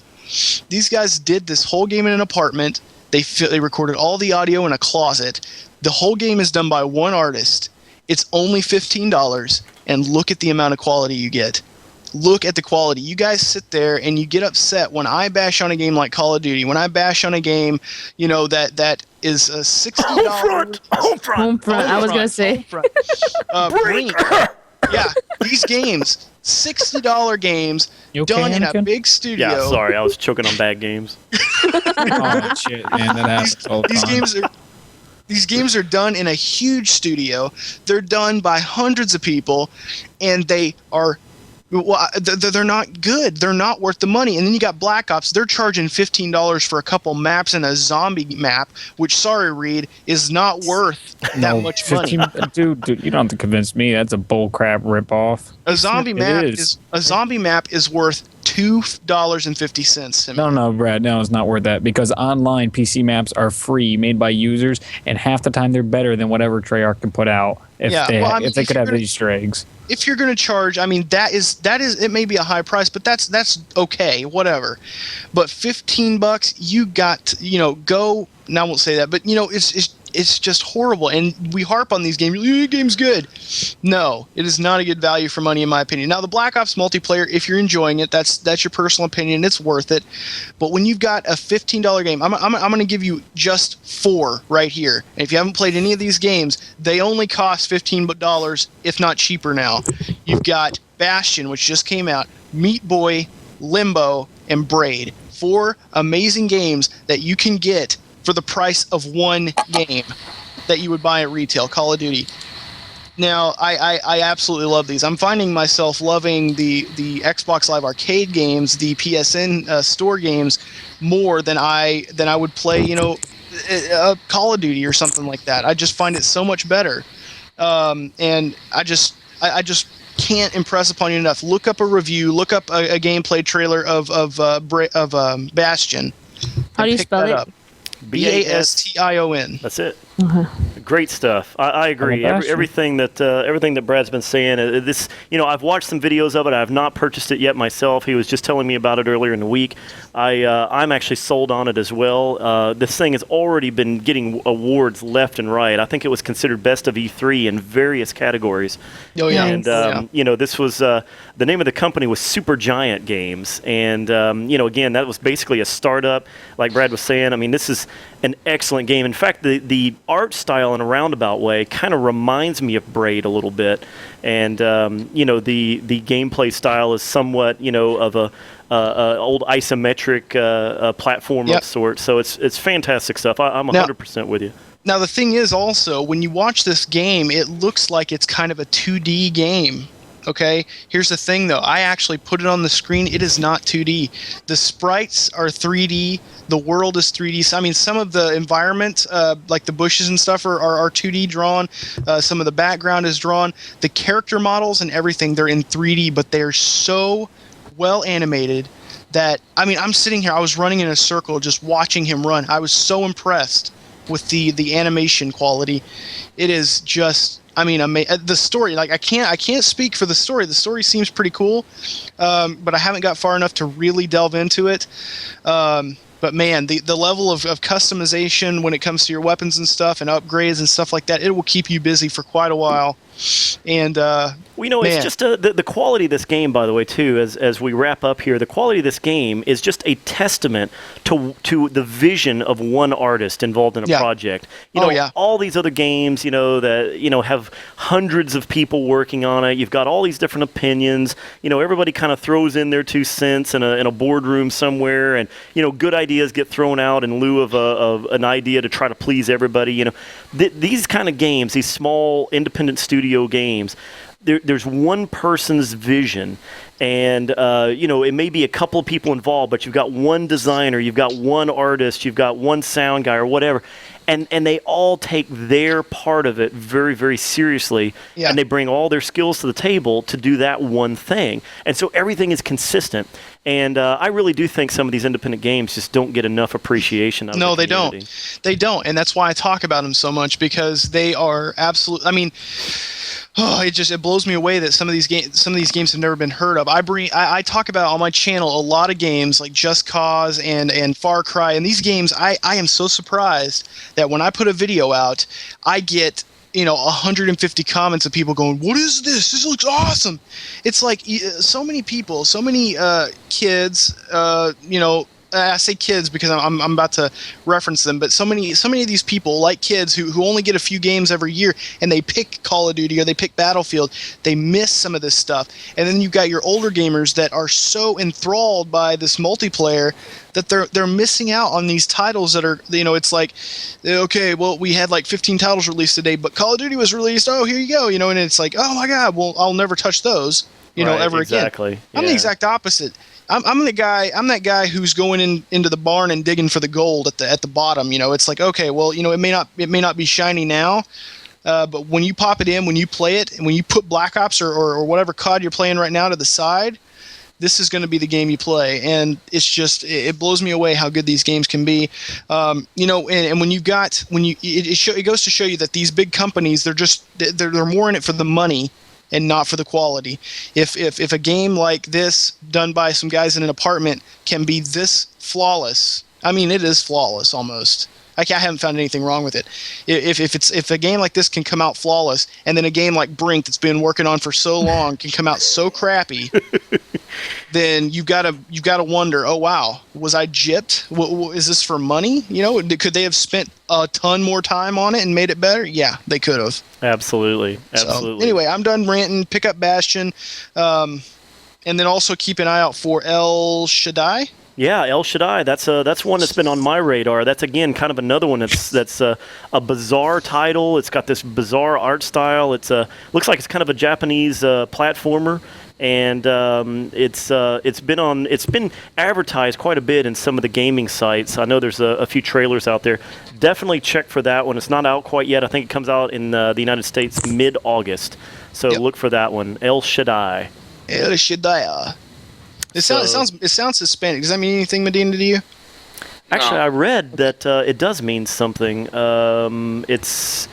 these guys did this whole game in an apartment. They recorded all the audio in a closet. The whole game is done by one artist. It's only $15, and look at the amount of quality you get. look at the quality. You guys sit there and you get upset when I bash on a game like Call of Duty, when I bash on a game, that is a $60.
Home front. I was gonna say.
Brink. Yeah, these games, $60 games,
You okay,
done in a
Anakin?
big studio.
Yeah, sorry, I was choking on bad games.
Oh shit, man, that happens all the time.
These games are done in a huge studio. They're done by hundreds of people, and they're not good. They're not worth the money. And then you got Black Ops. They're charging $15 for a couple maps and a zombie map, which, sorry, Reed, is not worth that much money.
Dude, you don't have to convince me. That's a bullcrap ripoff.
A zombie map is worth $2.50.
No, Brad. No, it's not worth that because online PC maps are free, made by users, and half the time they're better than whatever Treyarch can put out if they could have Easter eggs.
If you're going to charge, I mean, that is it may be a high price, but that's okay, whatever. But $15, you got go. Now I won't say that, but it's just horrible. And we harp on these games. The game's good. No, it is not a good value for money in my opinion. Now the Black Ops multiplayer, if you're enjoying it, that's your personal opinion. It's worth it. But when you've got a $15 game, I'm going to give you just 4 right here. And if you haven't played any of these games, they only cost $15, if not cheaper now. You've got Bastion, which just came out, Meat Boy, Limbo, and Braid. 4 amazing games that you can get for the price of one game that you would buy at retail, Call of Duty. Now, I absolutely love these. I'm finding myself loving the Xbox Live Arcade games, the PSN store games, more than I would play, Call of Duty or something like that. I just find it so much better, and I just can't impress upon you enough. Look up a review. Look up a gameplay trailer of Bastion.
How do you spell it?
Bastion.
That's it. Great stuff. I agree. Everything that Brad's been saying. I've watched some videos of it. I have not purchased it yet myself. He was just telling me about it earlier in the week. I'm actually sold on it as well. This thing has already been getting awards left and right. I think it was considered best of E3 in various categories.
Oh yeah.
And this was the name of the company was Supergiant Games, and again, that was basically a startup. Like Brad was saying, I mean, this is an excellent game. In fact, the art style in a roundabout way kind of reminds me of Braid a little bit, and the gameplay style is somewhat of a old isometric platform of sorts. So it's fantastic stuff. I'm 100% with you.
Now the thing is also, when you watch this game, it looks like it's kind of a 2D game. Okay, here's the thing though. I actually put it on the screen. It is not 2D. The sprites are 3D. The world is 3D. So, I mean, some of the environment, like the bushes and stuff, are 2D drawn. Some of the background is drawn. The character models and everything, they're in 3D, but they're so well animated that, I mean, I'm sitting here. I was running in a circle just watching him run. I was so impressed with the animation quality. It is just... I mean, the story, like I can't speak for the story. The story seems pretty cool, but I haven't got far enough to really delve into it. But man, the level of customization when it comes to your weapons and stuff and upgrades and stuff like that, it will keep you busy for quite a while. And
it's just the quality of this game, by the way, too. As we wrap up here, the quality of this game is just a testament to the vision of one artist involved in a project. All these other games, that have hundreds of people working on it. You've got all these different opinions. Everybody kind of throws in their 2 cents in a boardroom somewhere, and good ideas get thrown out in lieu of an idea to try to please everybody. These kind of games, these small independent studio games, there's one person's vision, and it may be a couple of people involved, but you've got one designer, you've got one artist, you've got one sound guy or whatever, and they all take their part of it very, very seriously, and they bring all their skills to the table to do that one thing, and so everything is consistent. And I really do think some of these independent games just don't get enough appreciation out of the community.
No, they don't, and that's why I talk about them so much, because they are absolute. I mean, it blows me away that some of these games have never been heard of. I talk about on my channel a lot of games like Just Cause and Far Cry, and these games I am so surprised that when I put a video out, I get 150 comments of people going, "What is this? This looks awesome!" It's like so many people, so many kids. I say kids because I'm about to reference them, but so many of these people, like kids who only get a few games every year, and they pick Call of Duty or they pick Battlefield, they miss some of this stuff. And then you've got your older gamers that are so enthralled by this multiplayer that they're missing out on these titles that are, it's like, okay, well, we had like 15 titles released today, but Call of Duty was released. Oh, here you go, and it's like, oh my God, well, I'll never touch those, ever
exactly.
again. I'm the exact opposite. I'm that guy who's going into the barn and digging for the gold at the bottom. It's like, okay, well, it may not be shiny now, but when you pop it in, when you play it, and when you put Black Ops or whatever COD you're playing right now to the side, this is going to be the game you play. And it's just, it blows me away how good these games can be. And when it goes to show you that these big companies, they're more in it for the money and not for the quality. If a game like this, done by some guys in an apartment, can be this flawless, I mean, it is flawless almost. I haven't found anything wrong with it. If a game like this can come out flawless, and then a game like Brink that's been working on for so long can come out so crappy, then you've got to wonder, oh wow, was I gypped? Is this for money? Could they have spent a ton more time on it and made it better? Yeah, they could have.
Absolutely.
So, anyway, I'm done ranting. Pick up Bastion, and then also keep an eye out for El Shaddai.
Yeah, El Shaddai. That's one that's been on my radar. That's again kind of another one that's a bizarre title. It's got this bizarre art style. It's looks like it's kind of a Japanese platformer, and it's been advertised quite a bit in some of the gaming sites. I know there's a few trailers out there. Definitely check for that one. It's not out quite yet. I think it comes out in the United States mid-August. So Look for that one. El Shaddai.
El Shaddai. It sounds Hispanic. Does that mean anything, Medina, to you?
Actually, I read that it does mean something. It's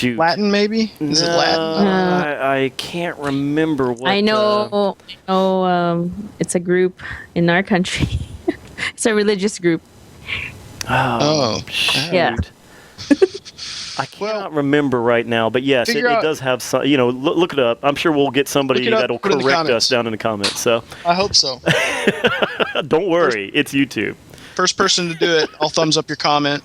Latin, maybe? Is it Latin?
I can't remember what.
I know. It's a group in our country. It's a religious group.
Oh, shoot.
Yeah.
I cannot remember right now, but yes, it does have some. Look it up. I'm sure we'll get somebody that'll correct us down in the comments. So
I hope so.
Don't worry, it's YouTube.
First person to do it, I'll thumbs up your comment.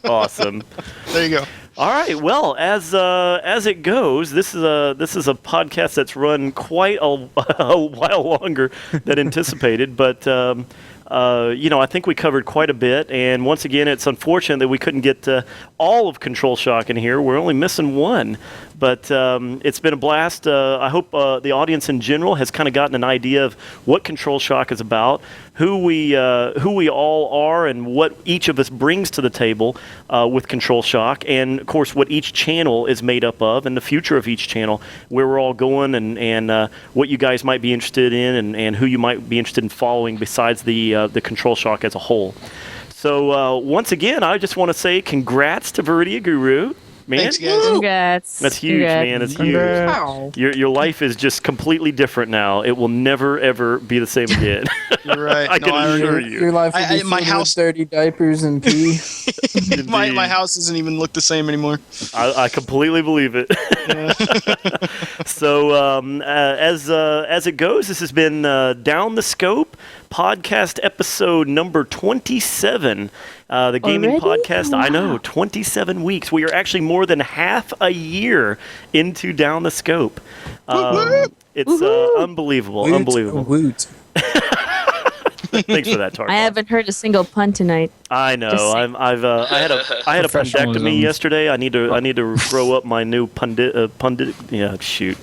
Awesome.
There you go.
All right. Well, as it goes, this is a podcast that's run quite a while longer than anticipated, but. I think we covered quite a bit, and once again, it's unfortunate that we couldn't get all of Control Shock in here. We're only missing one, but it's been a blast. I hope the audience in general has kind of gotten an idea of what Control Shock is about, who we all are, and what each of us brings to the table with Control Shock, and of course what each channel is made up of, and the future of each channel, where we're all going, and what you guys might be interested in, and who you might be interested in following besides the Control Shock as a whole. So once again, I just want to say congrats to Viridia Guru. Man,
thanks, guys.
Congrats.
That's huge, man. It's huge.
Wow.
Your life is just completely different now. It will never, ever be the same again.
You're right.
I can assure you.
Your life will be
my
filled
house-
with dirty diapers and pee.
my house doesn't even look the same anymore.
I completely believe it. So as it goes, this has been Down the Scope podcast episode number 27. The gaming
Already?
podcast.
Wow.
I know, 27 weeks. We are actually more than half a year into Down the Scope. It's unbelievable.
Woot,
Unbelievable.
woot.
Thanks for that, Tarkov.
I haven't heard a single pun tonight.
I know.
Just-
I had a
Professionalism.
pundectomy yesterday. I need to grow up my new pundit. Yeah, shoot.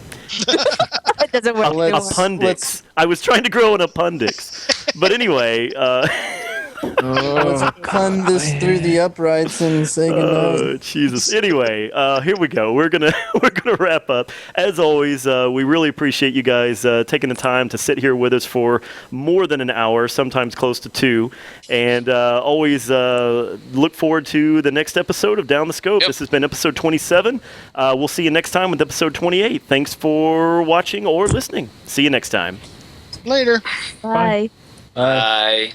It doesn't work.
Appendix. I was trying to grow an appendix, but anyway.
Let's pun this through the uprights and say goodnight.
Jesus. Anyway, here we go. We're gonna wrap up. As always, we really appreciate you guys taking the time to sit here with us for more than an hour, sometimes close to 2, and always look forward to the next episode of Down the Scope.
Yep.
This has been episode 27. We'll see you next time with episode 28. Thanks for watching or listening. See you next time.
Later.
Bye.
Bye.